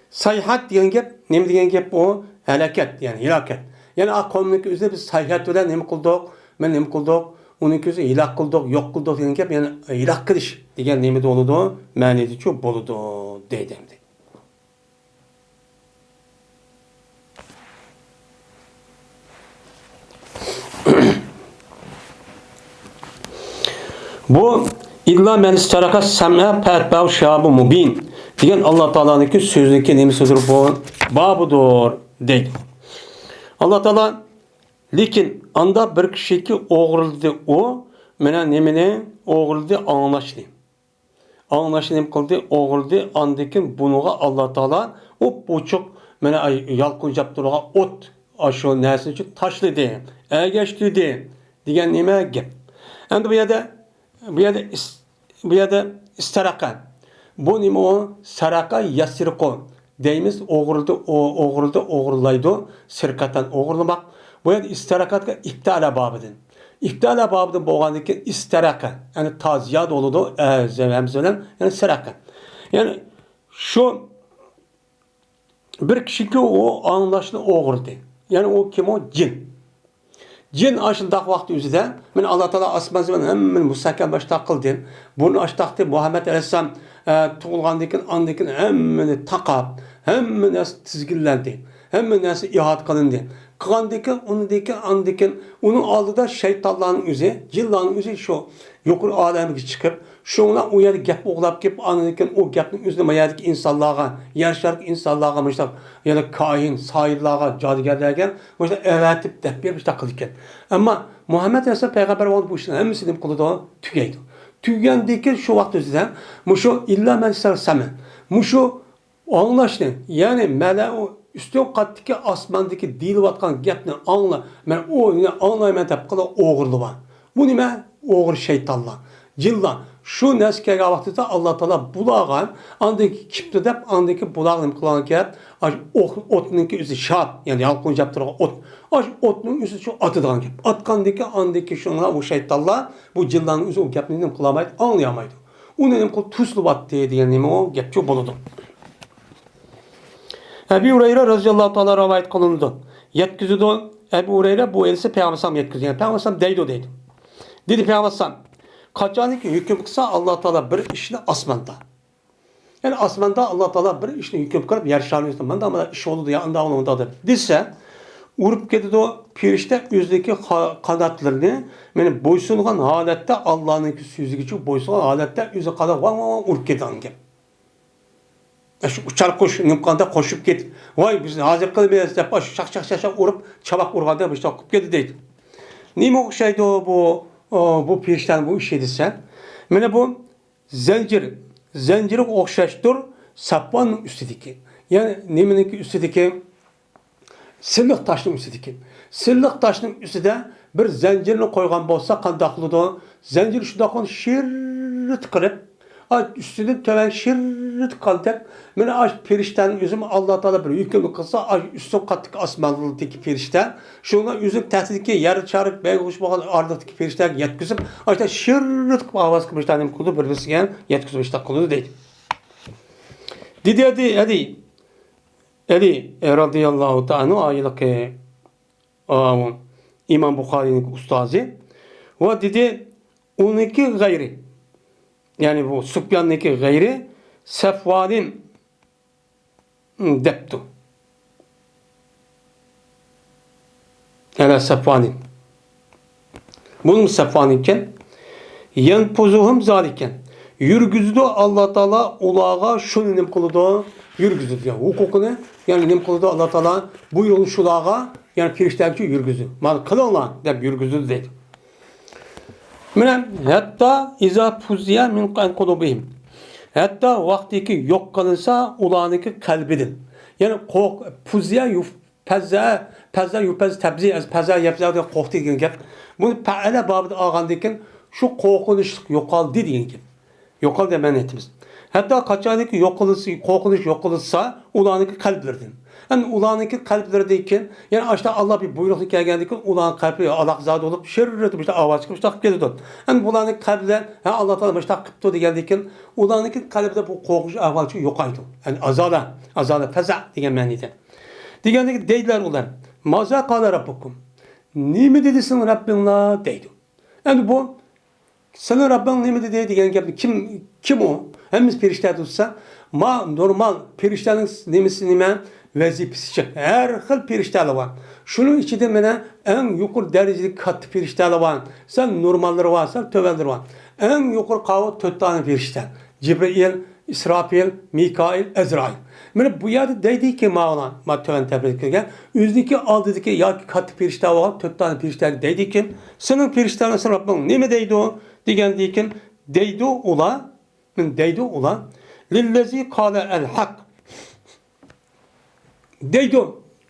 Sayhat diyen gep, nem diyen gep o helaket yani hilaket. Yani akıllık üzerinde biz sayhat öyle nem kıldık, ben nem kıldık. Onun közü ilak kıldık, yok kıldık diyen gep yani ilak kılış diyen nemi de oludu, manidi çok boludu deydimdi. Bu illa men istaraka sam'a fatba'u şabu mubin diyen Allah Teala'nınki sözündeki nemisidir bu babudur deydi. Allah Teala Lekin anda bir kishiki o'g'rildi u, mana nimani o'g'rildi anglashni. Anglashni nima qildi? O'g'rildi, andikin bunuga Alloh taolo o'p-o'chiq mana yalqinjab turgan o't shu narsani uchun tashladi, agashtirdi degan nima gap. Endi bu yerda istaraqa. Bu nima o? Saraqa yasriqo deymiz. O'g'rildi, sirqatan o'g'irlamak. Bu yerda istaraqatga iftala babidan. İptala babında boğandan keyin istaraqa. Yani taziyat oludu. Zevemzelen. Yani saraqa. Yani şu bir kişi o anlaşını oğurdu. Yani o kim o? Cin. Cin aşındaq vakti üzüde. Men Allah Teala asmazı ben hemen musakken başta kıldı. Bunu aştaktı Muhammed Aleyhisselam tuğulgandan keyin andan keyin hemen taqab, hemen tizgillendi. Hemen nasıl ihat kılındı. Kılandıkken, onun aldıda şeytanların üzeri, cillanın üzeri şu yukarı alemine çıkıp, şuna o yerde gap oğlap gap anladıkken o gapın üzerine mayadaki insanlığa, yaşlarlık insanlığa, mesela ya da kahin, sahirlığa, cadıgerlerken, mesela evetip dep bir takılırken. Ama Muhammed Aleyhisselam peygamber oldu bu işin hemsini kılıdı o tügeydi. Tügendeki şu vakit üzerinde, muşu illa men sarsamen, muşu anlaştı. Yani mele üstün kattaki asmandaki deyilayotgan gapni anla. Men o anlayman deb qila o'g'irli var. Bu nima? O'g'ir shaytonlar. Jinlar. Shu narsa kelgan vaqtida Alloh taolo bulag'an, andaki kipti deb andaki bulag'ni qilgan gap, o'tninki o'zi shab, ya'ni yalqinjab turgan o't. O'tning o'zi shu atadigan gap. Atgandaki andaki shunlar o shaytonlar bu jinlarning o'zi o gapni nima qilmaydi, anglamaydi. Uni nima qilib tuslyapti degan nima o gapchi bo'ladi. Ebu Hureyre radıyallahu ta'ala rivayet kılındı. Yetkizdi Ebu Hureyre bu elisi Peygamber yetkizdi. Yani Peygamber deydi. Dedi Peygamber kaçanı ki hüküm kısa Allah Teala bir işini asmanda. Yani asmanda Allah Teala bir işini hüküm kırıp yer şarlıyorsun. Ben de ama iş oldu ya anda olmadı. Dizse urup gitti o pirişte yüzdeki kanatlarını yani boysungan halette Allah'ın yüzü geçiyor. Boysungan halette yüzü kadar urup gitti gibi. Şu uçar kuş nimkanda koşup git. Vay biz hazır kılmayız dep şak urup çabak urganda işte okup gitti deydi. Nime okşaydı bu pirişten bu iş edilsen. Mene bu zinciri okşaştır sapvanın üstüdeki. Yani nimeninki üstüdeki sillik taşının üstüdeki. Sillik taşının üstüde bir zincirini koygan bolsa kandaklıdı. Zincir şundan şirrit kırıp üstüne töven şirrit kalacak. Mene aş periştenin üzüm Allah Teala bir yükümlü kılsa aş üstün kattık asmanlıdaki perişte. Şuna üzüm tehdidiki yarı çarık bey uçmadan ardıdaki perişte yetkizip aşta şirrit avaz kımıştanım kulu bir birisigen yetkizip işte kulu değil. Dedi radıyallahu ta'ala ayılık İmam Bukhari'nin ustazı ve dedi onunki gayri yani bu Süfyan'daki gayri Sefvan'ın deptu. Yani Sefvan'ın. Bunun Sefvan'ınken yanpuzuhum zaliken yürgüzdü Allah Teala ulağa şunu nim kılıdı yürgüzdü. Yani hukukunu yani nim kılıdı Allah Teala bu yolun şulağa yani pirişteki yürgüzdü. Mal kılınla dep yürgüzdü dedi. Hatta iza fuziya min kulubihim. Hatta vaktiki yok kalınsa ulanıki kalbidin. Yani fuziya pezza tabzi az pezza yapza diye korktu diyen gap. Bunu paala babında ağandikin şu korkunçluk yokal dediğin gap. Yokal demen etimiz. Hatta kaçadaki korkunç yok kalınsa ulanıki kalblerden. Yani ulanıki kalplerdeyken yani işte Allah bir buyruklu gelgendeki ulan kalbi Allah zat olup şirret işte avaz çıkmış takıp geldi. Yani bulanıki kalpler Allah Teala işte takıp geldiyken ulanıki kalpte bu korkunç avazı yok aydı. Yani azala feza diyen manide. Diyendeki deydiler ular. Maza kâle rabbukum. Nime dedisin Rabbinla deydi. Yani bu senin Rabbin nime dedi diyen gibi kim o? Hemiz perişte tutsa normal periştenin nimesi nime vazifesi. Her xil perişteler var. Şunun içinde mene en yukarı dereceli kat perişteler var. Sen normalleri var, sen tövelleri var. En yukarı kavu 4 tane perişte. Cibril, İsrafil, Mikail, Ezrail. Mana bu yerda deydiki ma'na, ma töven tebrik qilgan. O'ziniki oldidagi yoki katta perishta bo'lgan 4 tane perishtaga deydiki, sening perishtaning Robbing nima deydi degandikin, deydi ular lillazi qala al-haq. Deydi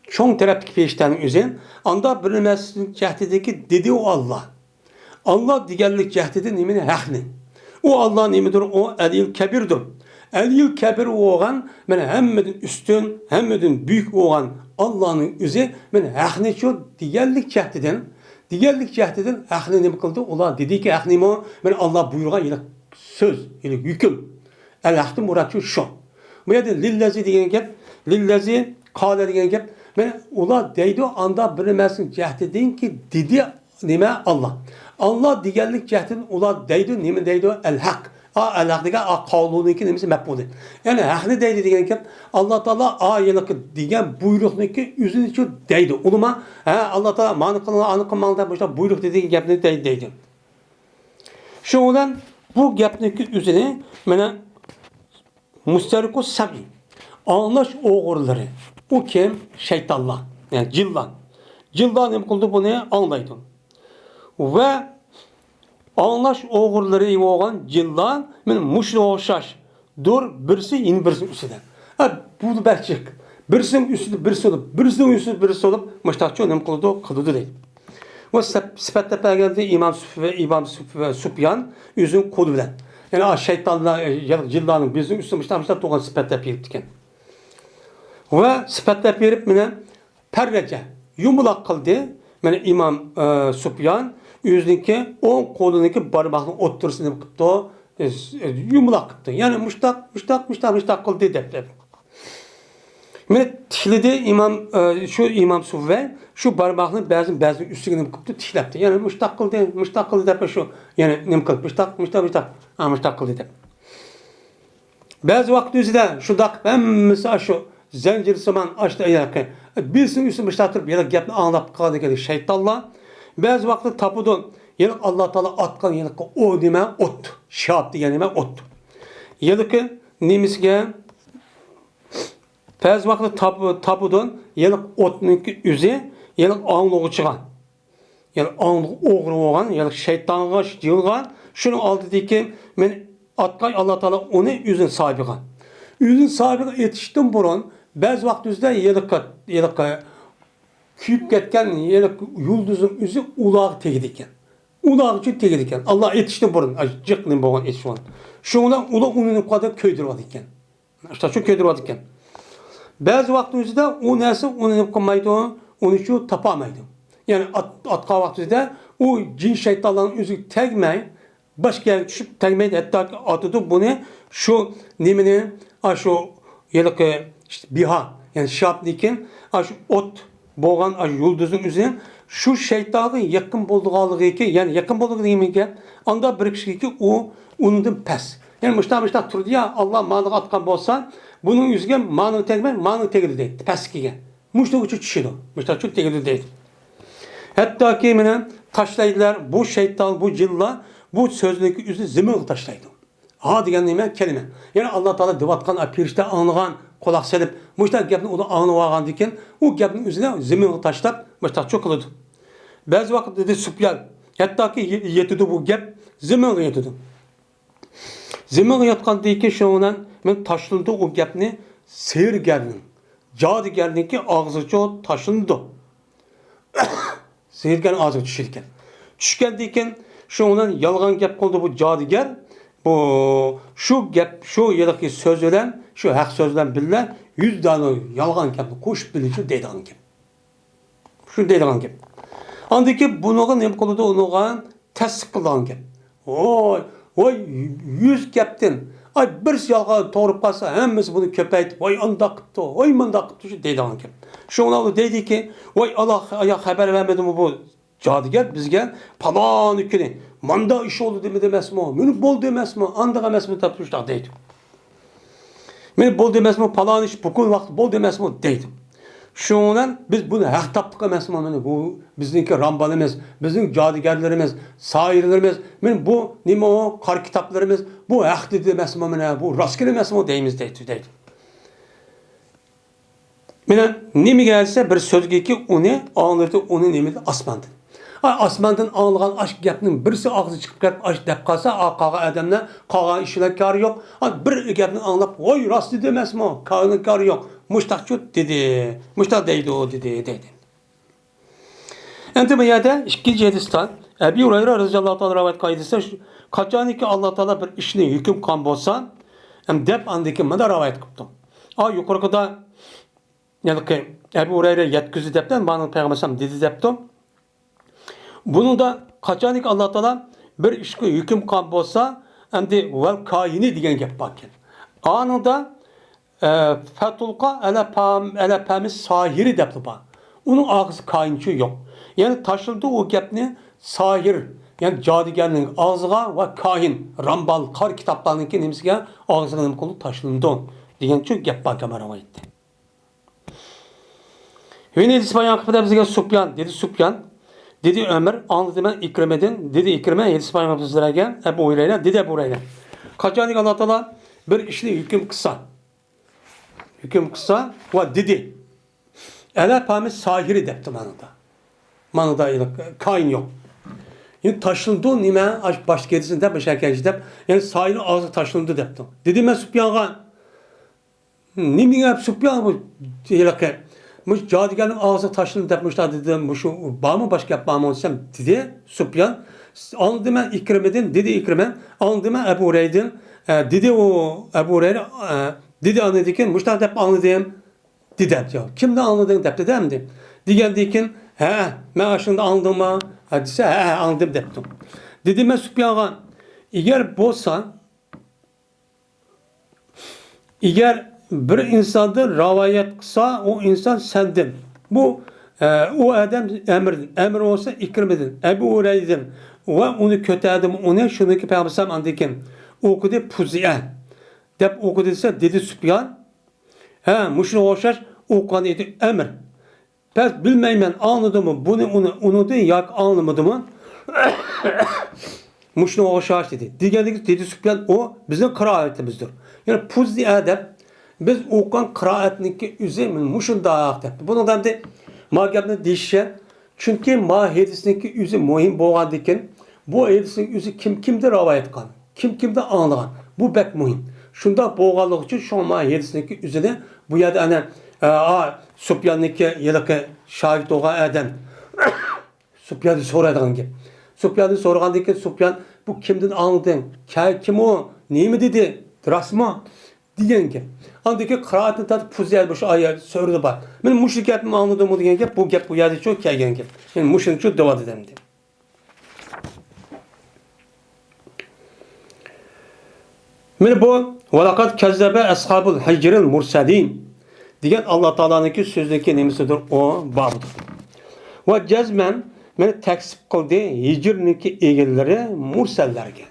çoğun tarafdagi perishtaning o'zi, anda bilmaslik jahdidagi dedi u Allah. Allah deganlik jahdida nimani haqni. O Allah nimadir? O Aliyul Kabirdir. Aliyul Kabir bo'lgan, mana hammadan ustun, hammadan buyuk bo'lgan Allah'ning o'zi mana haqni shu deganlik jahdidan haqni nima qildi? Ular dediki haqni mo, mana Allah buyurgan yili so'z, yili hukm. Al-haqni murad shu. Bu yerda lillazi degan gap, lillazi qala degan gap, mana ular deydi anda bilmaslik jahdidinki dedi nima Allah. Allah deganlik jahdin ular deydi nima deydi? Al-haq. Al-haq degan qavluniki nimasi maf'ul. Ya'ni haqni deydi degan gap Alloh taolo ayiliq degan buyruqniki o'zini shu deydi. Ulama Alloh taolo ma'ni qilgan aniqmangda boshqa buyruq degan gapni deydi. Shundan bu gapniki o'zini mana mustariqus sabi anlash o'g'irlari. U kim? Şeytanlar. Yani cillan. Cillan nima qildi buni anglaydi. Ve anlash o'g'irlari bo'lgan jillan men mushga o'xshash dur birisi in birisi ustidan. Bu barchiq. Birisining ustida birisi olib, birisining ustida birisi olib, mushtaqcho nima qildi deydi. Va sifatda berganda İmam Sufyan o'zining qo'li bilan. Yani şeytanlar jillanning bizning ustida mushtaq to'g'an sifatda berib ekan. Ve sifatla berib meni parraja yumaloq qildi. Mana İmam Sufyan o'ziniki o'ng qo'liniki barmoqning o'ttirisini qildi, yumaloq qildi. Ya'ni mushtaq qildi deb. Meni tishladi İmam Sufyan shu barmoqni ba'zi ustiga nima qildi, tishlabdi. Ya'ni mushtaq qildi deb shu. Ya'ni nima qildi? Mushtaq qildi deb. Ba'zi vaqt o'zida shundaq hammasi shu zincir saman açtı ayakı. Bilsin üstüne başlatırıp ya da gapni anlap qiladigan şeytanlar. Bazı vaqtda tapudun. Yani Allah Taala atkan yani o deme ot. Şap degan nima ot. Yeliki nemisiga bazı vaqtda tapudun yani otniki o'zi yani anlığı chiqan. Yani anlığı o'g'ri bo'lgan, yani şeytanga jilgan. Shuning oldidagi men atqay Allah Taala uni o'zini sahibigan. O'zini sahibiga etishdan burun bazı vaqt o'zida yeliqqa kuyib ketgan yulduzning o'zi uloq tegdi ekan. Uloq uchun tegdi ekan. Allah etishdan burun jiqnin bo'lgan etishwan. Shundan uloq uni qadar ko'ydirib ekan. İşte shu ko'ydirib ekan. Bazı vaqt o'zida u narsa uni qilmaydi, uni shu topolmaydi. Yani atqa vaqt o'zida u jin shaytonlarning o'zi tegmay, boshqa yerga tushib tegmaydi. Hatto atidi buni shu nimani shu yeliqqa işte biha yani şapnikin aş ot boğan aş yulduzun üzerine şu şeytanın yakın bulduğalığı ki yani yakın bulduğu demek ki anda bir kişi ki o ondan pes. Yani müştah turdu ya Allah manı atkan bolsa bunun yüzüne manı tegdi deydi. Pes ki. Müştah uçu çişido. Müştah uçu tegdi deydi. Hatta ki menen taşlaydılar bu şeytan bu cilla bu sözlükü üzerine zemin taşlaydı. Ha degan nima kelime. Yani Allah Taala devatkan apirişte anlagan quloq selib mushta gapni ular anglab olgan ekan, u gapning o'zida zaminga tashlab mushta cho'qiladi. Ba'zi vaqt dedi Sufyan, hattoki yetidi bu gap zaminga yetidi. Zaminga yotgandan keyin shundan men tashlandi u gapni sehrgarning, jodigarningki og'ziga tashlandi. Sehrgarning og'ziga tushirgan. Tushgandan keyin shundan yolg'on gap qildi bu jodigar. Bu şu gap şu yerdeki söz bilen şu hak sözden billah 100 tane yalgan gapni qo'shib bilishi deydigan gap. Shu deydigan gap. Andaki bunuga nima qiladi unuga tasdiq qilgan gap. Oy 100 gapdan ay bir yalgan to'g'ri qolsa hammasi buni ko'paytib voy unda qildi, voy munda qildi shu deydigan gap. Shunga deydiki, voy Allah xabar vermedimi bu jodigar bizga palon kuni manda ish oldu demesmi, meni bo'ldi emasmi, andiq emasmi deb turishda deydi. Meni bo'ldi emasmi, palon ish bugun vaqt bo'ldi emasmi deydi. Shundan biz buni haq topdik emasmi, mana bu bizniki rambalimiz, bizning jodigarlarimiz, sairlarimiz, men bu nima o qor kitoblarimiz bu haq dedi emasmi, mana bu rostgina emasmi deymiz deydi. Mana nima gelse bir so'zga ki onu anlatı onu nimada osmondan. Osmondan anlagan aş gapning birisi og'zi chiqib ketib aş deb qolsa, qolgan odamlar qolgan ishlar kari yo'q. Bir gapni anlab, "Voy, rost demasmi? Qolgan kari yo'q." Mushtaqchu dedi. Mushtaq deydi o dedi. Endi bu yerda ikkinchi hadisdan Ebu Hurayra roziyallohu ta'ala rivoyat qilsa, qachoniki Alloh taolo bir ishni hukm qilgan bo'lsa, deb andiki mana rivoyat qilibdi. Yuqorida yani ki Ebu Hurayra yetkizdi debden bana Peygamber dedi debdi. Bunu da kaçanik Allah Teala bir işki hüküm kan bolsa endi vel kaini degan gap bor ekan. Anında fatulqa ala pamis sahiri debdi bor. Onun ağzı kayınçı yok. Yani taşıldı o gapni sahir yani cadigarning ağzıga ve kahin Rambal kar kitaplarınki nimsiga ağzıga nim qilib taşıldı degan şu gap bor rivoyatda. Ve ne İsmail Kıpıda bize Sufyan dedi Sufyan. Dedi Ömer anladı ben İkrim'den. Dedi İkrim'e İsmail Kıpıda Ebu Hurayra dedi Ebu Hurayra. Kaçanik Allah Teala bir işini hüküm kısa. Hüküm kısa ve dedi. Ele pamis sahiri depti manada. Manada kain yok. Yani taşındı nime başka yedisinde bir şey dep. Yani sahilin ağzı taşındı depti. Dedi ben Sufyan'a. Nime yap Sufyan bu dilake. Muş cadigarın ağzı taşını depmişler dedim. Şu bağ mı başka yapmam olsam dedi Sufyan. Anladım ben İkrim'den dedi İkrim'e. Anladım ben Ebu Hureyre'den. Dedi o Ebu Hureyre dedi anladıkken muşta dep anladım. Dedi diyor. Kimden anladın dep dedim. Diyen dikin ben aşında anladım mı? Hadise anladım deptim. Dedim ben Sufyan'a eğer bir insanda rivayet kısa o insan sendin. Bu o adam emir olsa İkrim'den, Ebu Hureyre'den ve onu kötüledim. Ona şunu ki Peygamber andikin okudu puziye. Dep okuduysa dedi Sufyan. Muşuna hoşaş okuyan idi emir. Pes bilmeyim ben anladım mı? Bunu onu değil yak anlamadı mı? Muşuna hoşaş dedi. Diğerlik dedi Sufyan o bizim kıraatimizdir. Yani puziye de biz okuyan kıraatniki üzerinden muşunda depti. Bunun da ma gapni deyişe çünkü ma hadisniki üzü muhim bo'lgan ekan. Bu hadisning üzü kimdir rivoyat qilgan, kimde anlagan. Bu bek muhim. Shunda bo'lganligi uchun shu ma hadisniki üzüde bu yerda ana Sufyanniki yilqi shohid bo'lgan adam Sufyanni so'raydigan gap. Sufyanni so'ragandan keyin Sufyan bu kimdan anlading? Kim o? Nima dedi? Rasmo degan gap. Andaki kıraatını tadı puzyal boş ayet söyledi bak. Ben müşrik yapımı anladım o diyen gap bu gap bu yerde çok kelgen gap. Yani müşrik çok devam edem diye. Men bu velakat kezzebe ashabul hicril mursalin diyen Allah Teala'nınki sözdeki nemisidir o babıdır. Ve cezmen beni teksip kıldı hicrniki egelleri mursellerge.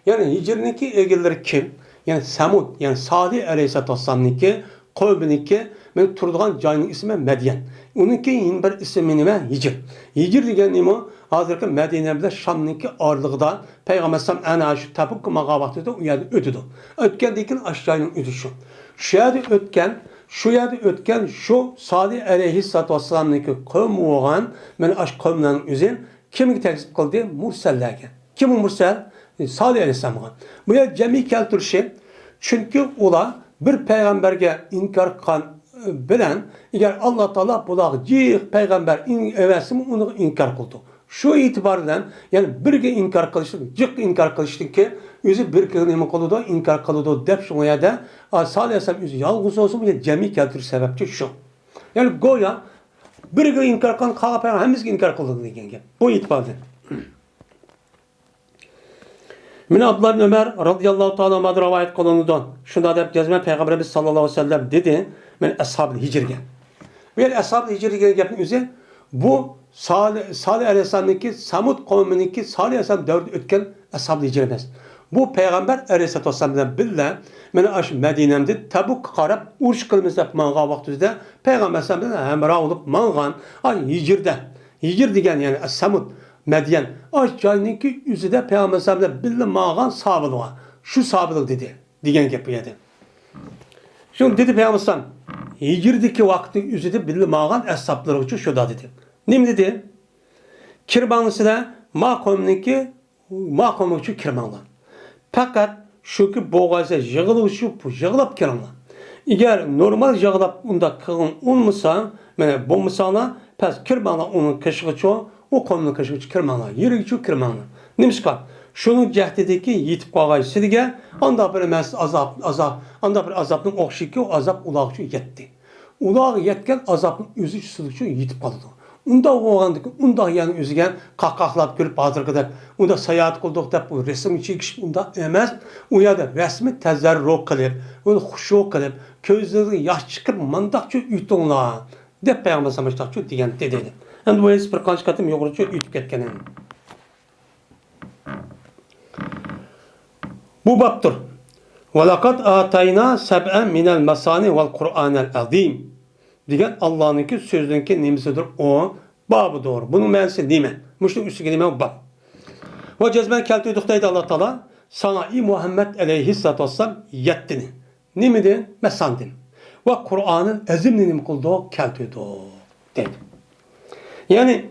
Yani hicrniki egelleri kim? Yani Samud, yani Salih Aleyhisselatü Vesselam'nınki, kavminiki, ben turduğun cayının ismi Medyen. Onunki yine bir ismi nime? Hicr. Hicr degen nime? Hazırki Medine'de Şam'nınki ağırlığında Peygamber Sallam ana şu Tabuk mağabatı da o yerde ötüdü. Ötken dekin aşağının ötüşü. Şu yerde ötken şu Salih Aleyhisselatü Vesselam'nınki kavmi olan, ben aş kavminin üzerine kimi tekzip kıldı? Mursellerken. Kim o mursel? Salih Aleyhisselam'a. Bu yer cemi keltirişi çünkü ola bir peygamberge inkar kan bilen eğer Allah Teala bulaq cih peygamber evvelsi onu inkar kıldı. Şu itibardan yani birge inkar kılıştık, cih inkar kılıştık ki özü bir kılımı kılıdı, inkar kılıdı dep şu yerde Salih Aleyhisselam özü yalğız olsun bu yer cemi keltiriş sebepçi şu. Yani goya birge inkar kan kağa peygamber hemimiz inkar kıldı degen gap. Bu itibardan. Min Abdullah bin Ömer radıyallahu ta'ala anhu rivayet kılınıdan. Şunda dep yazma Peygamberimiz sallallahu aleyhi ve sellem dedi. Men ashab-ı hicrge. Ve ashab-ı hicrge gapın üzeri bu Salih Aleyhisselam'ınki Samud kavminiki Salih Aleyhisselam devrinde ötken ashab-ı hicr emas. Bu Peygamber Aleyhisselatü Vesselam'dan billah men aş Medine'mde Tabuk qarab uruş qilmiz deb mangan vaqtida Peygamber Aleyhisselam'dan hemra olup mangan ay hicrde. Hicr degan yani Samud Medyen. Aş cayninki üzüde Peygamber Aleyhisselam'da billah mangan sabılığa. Şu sabılık dedi. Digen gap bu yerda. Şunu dedi Peygamber Aleyhisselam hicrdeki vakti üzüde bilmağan eshablar için şöyle dedi. Nim dedi? Kirmanlısıda makomniki makomu için kirmanlar. Fakat şu ki boğaza yığılışı bu yığılıp kirmanlar. Eğer normal yığılıp onda kılın olmasa, yani bu misala pes kirmanlar onun kaşığı o konunun kaşığı kirmanlar, yeri için kirmanlar. Nimska? Şunun cehdedeki yitip qalğay silge, anda bir məs azap, anda bir azapның oxşu ki o azap ulaq üçün yetdi. Ulaq yetken azapның özü üstülük üçün yitip qalıdı. Unda oğandı, unda yani özügen qaqaqlap görüp hazırqıdak, unda sayahat qıldıq dep bu resim çekişip unda emas, o yada resmi tezerruk qılıb, onu xuşu qılıb, közleri yaş çıkıp mandaqçı üytünla dep Peygamber samıştaqçı degen dedi. Endi bu bir qanç qatım yoğurçu üytüp ketkenin. Bu baptır. وَلَقَدْ آتَيْنَا سَبْعًا مِنَ الْمَسَانِ وَالْقُرْآنَ الْعَظِيمِ diyen Allah'ınki sözünki nimisidir o. Babı doğru. Bunun mənisi nime? Müşrik üstü kelime bab. Ve cezben keltüydükteydi Allah Teala sana Muhammed aleyhissalatu vesselam yettini. Nimidin? Mesandin. Ve Kur'an'ın ezimli nim kıldığı keltüydü dedi. Yani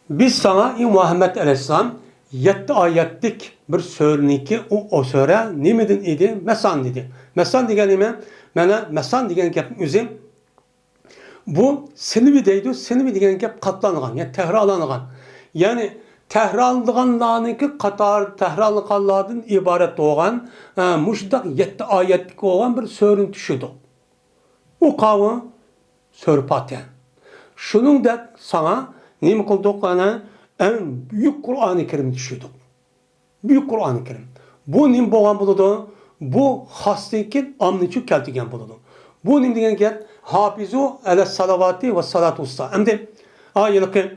biz sana Muhammed aleyhisselam 7 ayetlik bir söylünki o söre nimidin idi? Mesan dedi. Mesan degen nime? Mesan degen gapın özü bu sinvi deydi. Sinvi degen gap katlanılan, yani tehrarlanılan. Yani tehrarlanılanınki katar tehrarlanılanlardan ibaret olan muşdak 7 ayetlik olan bir sörün düşüdü. O kavı sör Fatiha. Şunun da sana nime kıldık en büyük Kur'an-ı Kerim düşürdük. Büyük Kur'an-ı Kerim. Bu nim boğan buludu. Bu hastayken amniçü keltigen buludu. Bu nim degen gel hafizu ele salavati ve salatu usta. Hem de ayılıkı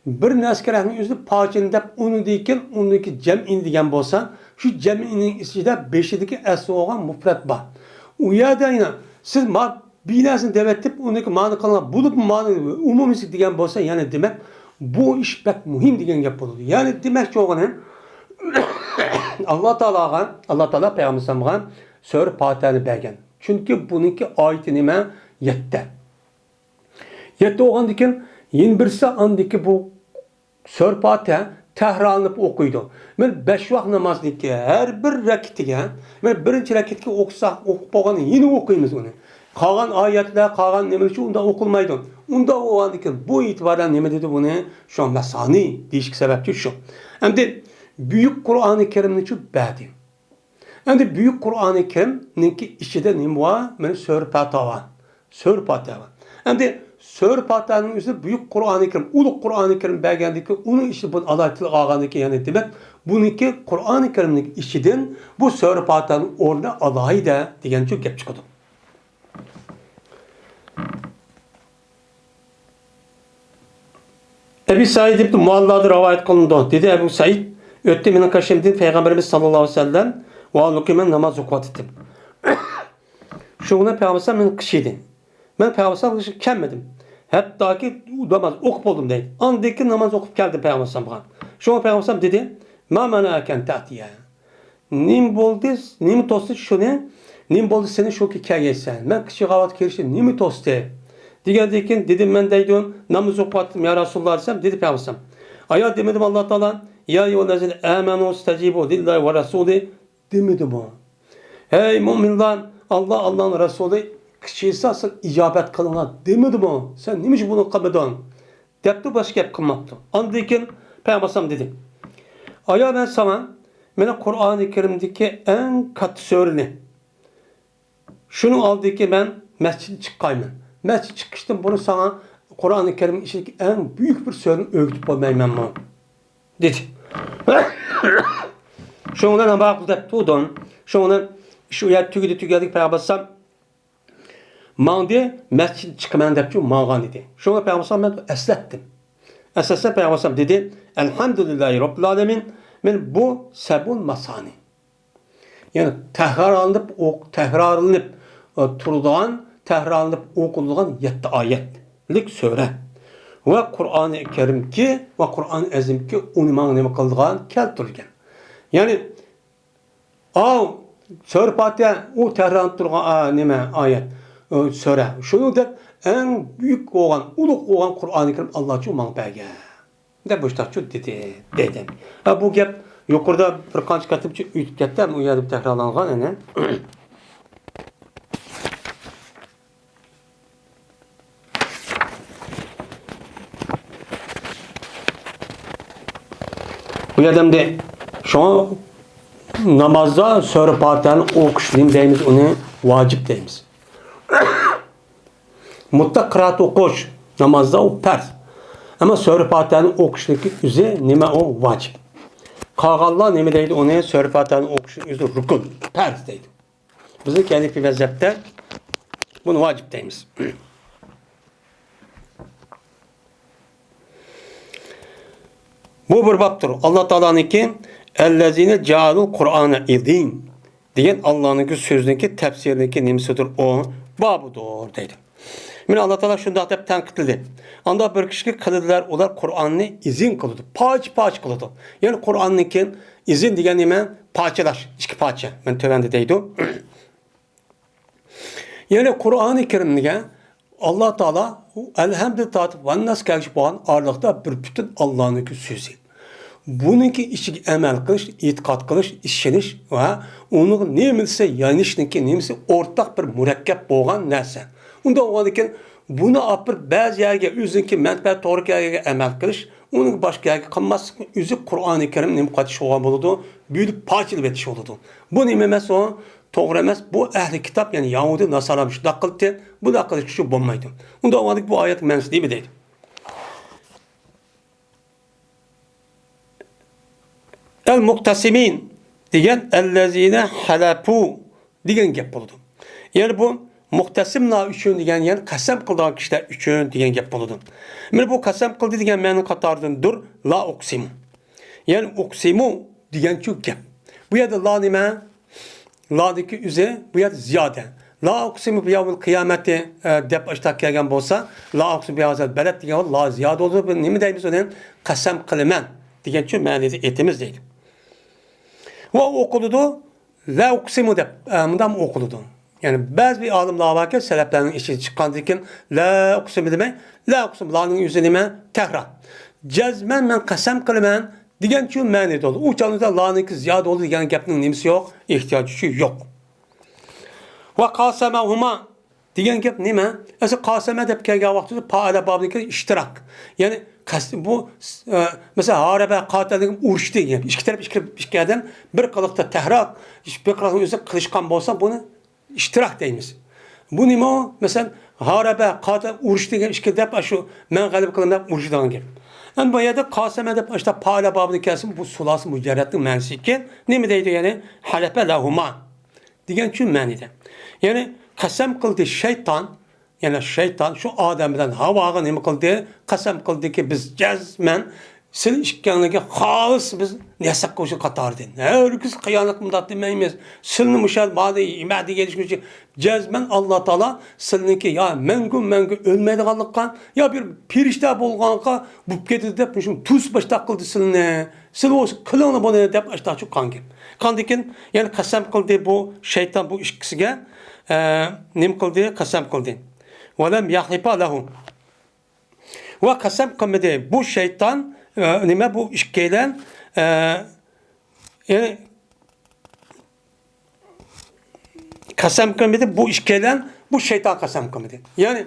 bir neskerahın yüzü paçını dep onu deyken ondaki cem'in degen bolsa şu cem'inin içinde beşideki esli olan mufret var. Uyada yine siz bilasın devettip ondaki mani kalan bulup mani umumisi degen bolsa yani demek bu iş pek mühim degen gap boldu. Yani demek ki oğlanın Allah Teala Peygamber'e sör Fatiha'nı bergen. Çünkü bununki ayeti nime yette. Yette oğan diken yin birisi andaki bu sör Fatiha tehrarlanıp okuydu. Ben 5 vakt namazdaki her bir rakitiga, ben birinci rakitga okup boğanı yine okuyumuz onu. Kalan ayetler, kalan nemeleri onda okulmaydı. Onda o andaki bu itibaren neme dedi bunu? Şu an mesani değişik sebepçi şu. Hem de büyük Kur'an-ı Kerim'in için badi. Hem de büyük Kur'an-ı Kerim'ninki içinde neme var? Benim sör Fatiha var. Sör Fatiha var. Hem de sör Fatiha'nın üstünde büyük Kur'an-ı Kerim, uluk Kur'an-ı Kerim belgendeki onun işte bu alayetlik ağandaki yani demek bununki Kur'an-ı Kerim'nin içinden bu sör Fatiha'nın orada alayı da diyen çok gep çıkıyordu. Ebu Said ibn Mualla'da rivayet kılındı. Dedi Ebu Said, öttü benim kaşımdin Peygamberimiz sallallahu aleyhi ve sellem ve alukimen namaz okuat ettim. Şuna Peygamber'e ben kışıydı. Ben Peygamber'e kışı kelmedim. Hatta ki namaz okup oldum değil. Andaki namaz okup geldim Peygamber'e bana. Şuna Peygamber'e dedi, ma menâken ta'tiye. Nim boldu, nim tostu şunu, nim boldu seni şu ki kâgeysen. Ben kışı gavat kirişim, nim tostu. Diğerdeki dedim ben deydim namaz okuttım ya Resulullah desem dedi Peygamber. Aya demedim Allah Teala ya eyyühellezine amenu istecibu lillahi ve rasuli demedim o. Hey müminler Allah'ın Resulü kişisi asıl icabet kılına demedim o. Sen neymiş bunu kabedon? Depti başka hep kılmaktı. Andayken Peygamber dedi. Aya ben sana bana Kur'an-ı Kerim'deki en kat sörünü şunu aldı ki ben mescid çıkayım. Mescid çıkıştım bunu sana Kur'an-ı Kerim'in içindeki en büyük bir sözün öğütüp olmayayım mı? Dedi. Şundan ama da tutun. Şundan şu yer tügedik Peygamber mandi mescid çıkmayan depçu mağan dedi. Şundan Peygamber ben eslettim. Esasında Peygamber dedi. Elhamdülillahi Rabbil Alemin. Ben bu sebun masani. Yani tehrarlanıp turulan tehrarlanıp okulduğun 7 ayetlik söre. Ve Kur'an-ı Kerim ki ve Kur'an-ı Azim ki onu neme kıldığın keltirgen. Yani söre Fatiha o tehrarlanıp durgan neme ayet. söre. Şunu dep en büyük olan, uluk olan Kur'an-ı Kerim Allah için uman bergen. De boştakçı dedi, dedim. Ha bu gap yukarıda bir kanç katıp ütüp kettem, uyadıp tekrarlangan ene. Bu adamda şu namazda Sure Fatiha'nı okuşlayayım deyimiz, onu vacip deyimiz. Mutlak kıraat okuş namazda o pers. Ama Sure Fatiha'nı okuşlaki üzü nime o vacip. Kağallar nime deydi onu Sure Fatiha'nı okuşlaki üzü rukun, pers deydi. Bizim kendi bir vezepte bunu vacip deyimiz. Bu bir baptır. Allah Teala'nınki ellezine cealul Kur'an'a idin diyen Allah'ın sözündeki tefsirindeki nimsidir o babudur dedi. Min Allah Teala şunda hep tenkitledi. Anda bir kişi kılıdılar olar Kur'an'ı izin kılıdı. Paç kılıdı. Yani Kur'an'ınki izin diyen nime parçalaş. İki parça. Ben tövende deydi. Yani Kur'an-ı Kerim'de Allah Teala elhamdülillah ve nas gelmiş bu ağırlıkta bir bütün Allah'ın sözü. Bununki işi emel kılış, itikat kılış, işleniş ve onun nemisi yanlışniki nemisi ortak bir mürekkep boğan nerse. Onda o için bunu apır bazı yerge üzünki menfaat doğru yerge emel kılış, onun başka yerge kalmaz. Üzü Kur'an-ı Kerim nem kaçış olan buludu, büyük parçalı betiş oldu. Bu nememesi o doğru emez. Bu ehli kitap yani Yahudi Nasara bir şey dakıldı. Bu dakılış şu bulmaydı. Onda o bu ayet mensi değil mi değil? El muktasimin diyen ellezine halapu diyen gap oldu. Yani bu muhtasimla üçün diyen yani kasem kıldığı kişiler üçün diyen gap oldu. Yani bu kasem kıldı diyen menin katarındır la uksimu. Yani uksimu diyen şu gap. Bu ya da la nime la'daki üze bu ya da ziyade. La uksimu bi yevmil kıyameti dep açtak gelgen bolsa la uksimu bi yevmil beled diyen la ziyade olur. Ne deyimiz onun kasem kılmen diyen şu menisi etimiz değil. Ve okuludu, la uksimu de, bundan okuludu. Yani bazı bir alimler var ki, seleflerin işi çıkandı ki, la uksimu demek, la uksimu, la'nın üzerine tekrar. Cezmen men kasem kılmen, diyen şu manide olur. Uçanlıda la'nın ziyade olur, diyen gapının nemisi yok, ihtiyacı yok. Ve kasemehuma, diyen gap ne mi? Mesela kaseme de kelgen vaxtı, paala babındaki iştirak. Yani, bu mesela harabe katilin uruştu yani iki taraf iki adam bir kılıkta tehrak bir kılıkın üzerine kılışkan olsa bunu iştirak deyimiz. Bu nime o? Mesela harabe katil uruştu yani iki taraf şu men galip kılımda uruştuğun gibi. Yani bu yerde kaseme de işte pala babını kesin bu sulası mücerrettin mensi ki ne mi deydi yani halepe lahuma diyen şu menide. Yani kasem kıldı şeytan yani şeytan şu Adem'den Havva'ya ne kıldı? Kasem kıldı ki biz cezmen senin işkenliğe halis biz nesak koşu katardı. Herkes kıyamet mıdat demeyimiz. Senin müşahede bazı imadi gelişmiş cezmen Allah Teala seninki ya mengü ölmedi kallıkkan ya bir pirişte bolganka bu ketidi dep şun tuz başta kıldı seninle. Sen o kılığını bunu dep açta çok kanki. Kandikin yani kasem kıldı bu şeytan bu işkisiga nem kıldı kasem kıldı. وَلَمْ يَحْلِفَ لَهُمْ Ve kasem kılmadı. Bu şeytan nime bu işkeylen yani kasem kılmadı. Bu işkeylen bu şeytan kasem kılmadı. Yani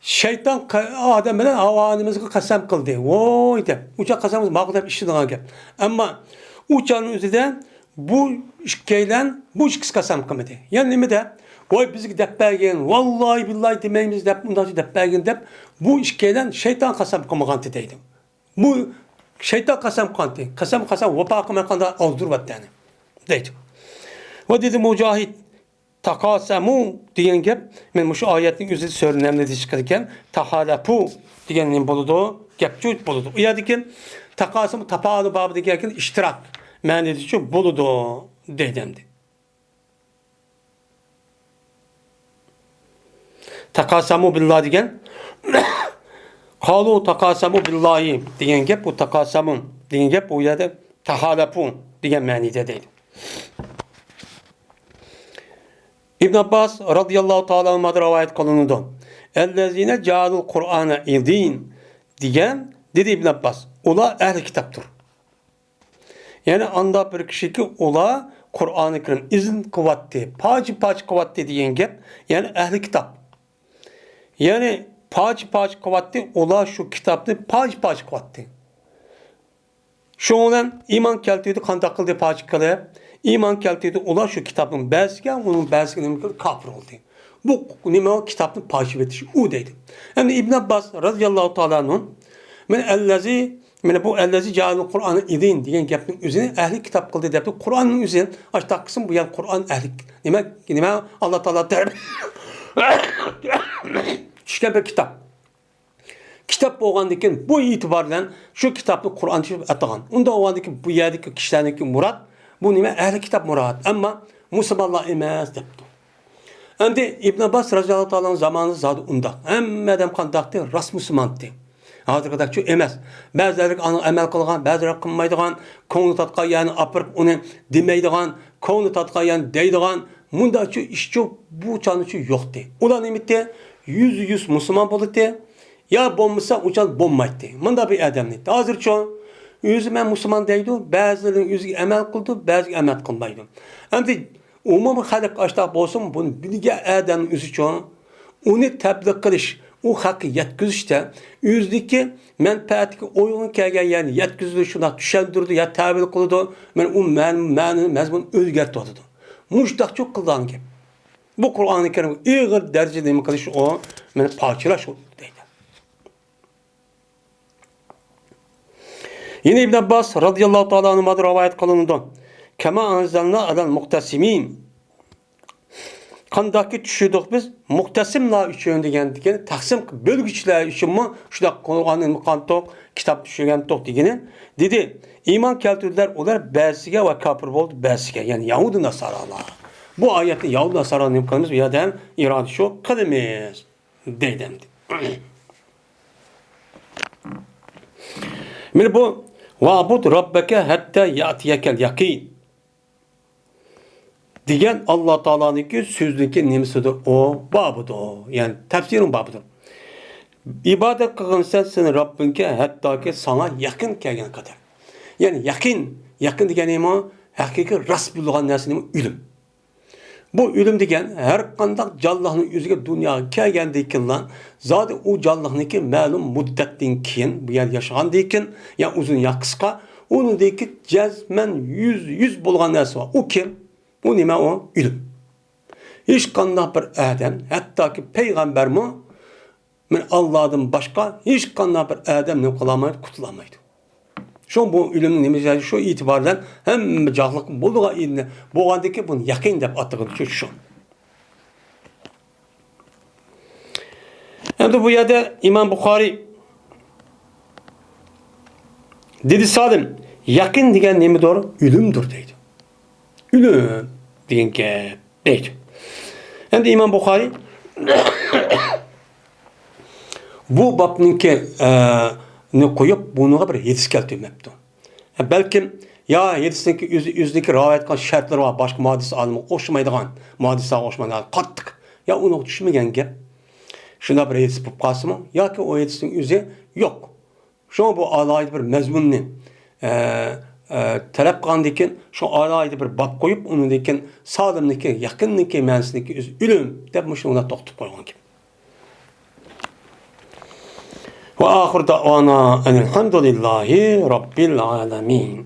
şeytan Adem'den Havva'nımızı kasem kıldı. Oy de. Uçak kasemimiz mağdur işlediğine gel. Ama uçağın üzerinde bu işkeylen bu işkisi kasem kılmadı. Yani nime de oy bizi depbergen, vallahi billahi demeyimiz dep, bundan depbergen dep, bu işkeyden şeytan kasem kılmaganti deydim. Bu şeytan kasem kanti, kasem vapa kılmakanda azdur vattani deydim. Ve dedi Mücahit, takasemu diyen gep, men şu ayetin üzeri söylenemde çıkarken, tahalapu diyenin buludu, gepçut buludu. Uyadikin, takasemu tapalı babı diyen iştirak, menedi şu buludu deydimdi. Takasamu billah diyen kalu takasamu billahi diyen gep bu takasamun diyen gep bu ya da tahalapu diyen manide değil. İbn Abbas radıyallahu ta'ala anh'dan rivayet kılındı. Ellezine ca'alul Kur'ane idin diyen dedi İbn Abbas. Ola ehli kitaptır. Yani anda bir kişi ki ola Kur'an-ı Kerim izin kuvvetli, paçı kuvvetli diyen gep. Yani ehli kitap. Yani paçı kuvvetli ola şu kitapni paçı kuvvetli. Şu olan iman keltiydi kandak kıldı paçı kıldı. İman keltiydi ola şu kitabın bäzige, onun bäzige kafir oldu. Bu nima kitabın paçı betiş u deydi. Yani İbn Abbas radıyallahu ta'ala anhu men ellezi bu ellezi ca'alul Kur'an'ı idin diyen gapning üzerine ehli kitap kıldı depti. Kur'an'ın üzerine açtaq kısım bu yani Kur'an ehli. Nima Allah Teala der. Şişken bir kitap. Kitap bo'lgandan bu itibarla şu kitapni Kur'an deb atagan. Unda bo'lgandan bu yerdagi kishilarniki murad bu nima ehli kitap murad. Ammo musulmonlar emas debdi. Endi İbn Abbas radhiyallohu ta'ala zamanı zodi unda. Hammadan qandaqdi ras musulmondi. Hozirgidek emas. Ba'zilari uni amal qilgan, ba'zilari qilmaydigan, ko'ngli tatqa yani apirib uni demaydigan, ko'ngli tatqa yani deydigan, bunda şu ish bu çanı yo'qdi. Ular nimitdi? 100 musulmon bo'ldi. Ya bo'lmasa uçan bo'lmaydi. Bunda bir adamni. Hozircha o'zi men musulmon deydi, ba'zilar o'ziga amal qildi, ba'zi amal qilmaydi. Endi umumiy xalq ashtaq bo'lsin, buni bilgan adam o'zicha uni tabliq qilish, u haqi yetkazishda o'zidagi manfaatga o'yin kelgan yani yetkazdi, shuna tushuntirdi, ya ta'bil qildi, men u ma'ni mazmun o'zgartirdi. Mushtaq çok qilgan gap. Bu Qur'oni Karim ig'ir darajada nima qilish o meni pokilash deydi. Yine İbn Abbas radıyallahu ta'ala anh'dan rivayet kılındı. Kema anzalna alel muhtasimin. Qandaki tushirdik biz muhtasimlar uchun degan taqsim bölgüçler uchun mu shunda Qur'onning muqantoq kitap tushirgan to'q degani dedi. İman keltirdiler ular ba'ziga va kafir bo'ldi ba'ziga yani Yahudi Nasaralar. Bu ayetni Yahudi Nasaralarning qilamiz bu yerda ham iroda shu qilamiz deydi. Mana bu va'bud robbaka hatta ya'tiyakel yaqin degan Alloh taoloning so'zniki nimasidir o babudir o. Yani tafsirin babudir. İbadet qilgansan seni Robbingga hattoki sana yaqin kelgan qadar. Yani yaqin degan nima? Haqiqiy rast bo'lgan narsaning o'lim. Bu o'lim degan har qanday jonliqning o'ziga dunyoga kelgandan keyin zodi u jonliqniki ma'lum muddatdan keyin bu yer yashagandan keyin ya uzun ya qisqa uningdagi jazman 100 bo'lgan narsa bor. U kim? Bu nima o? O'lim. Hech qanday bir odam, hattoki payg'ambarmi men Allohdan boshqa hech qanday bir odam nima qilolmaydi, qutulamaydi. Şu bu ölümün nimesi şu itibardan hem cahlık bulduğu ilne boğandaki bunu yakın dep attığı şu. Hem de bu yerde İmam Bukhari dedi Salim yakın diyen nemi doğru? Ölümdür deydi. Ölüm diyen ki deydi. Hem de İmam Bukhari bu babninki ne koyup bunu bir yetişik keltirmepti. Belki ya yetişindeki yüzdeki rivayet kılan şartları var. Başka muhaddis alımı oşmaydıgan, muhaddisler oşmaydıgan kattık. Ya onu düşünmegen gep. Şuna bir yetişip kalsın mı? Ya ki o yetişinin yüzü yok. Şu an bu alaydı bir mezmunni talep kılandikin şu alaydı bir bab koyup onun dikin sağlamdaki, yakındaki, mensindeki yüzü ölüm depmiş ona toktup koygan gibi. وآخر دعوانا أن الحمد لله رب العالمين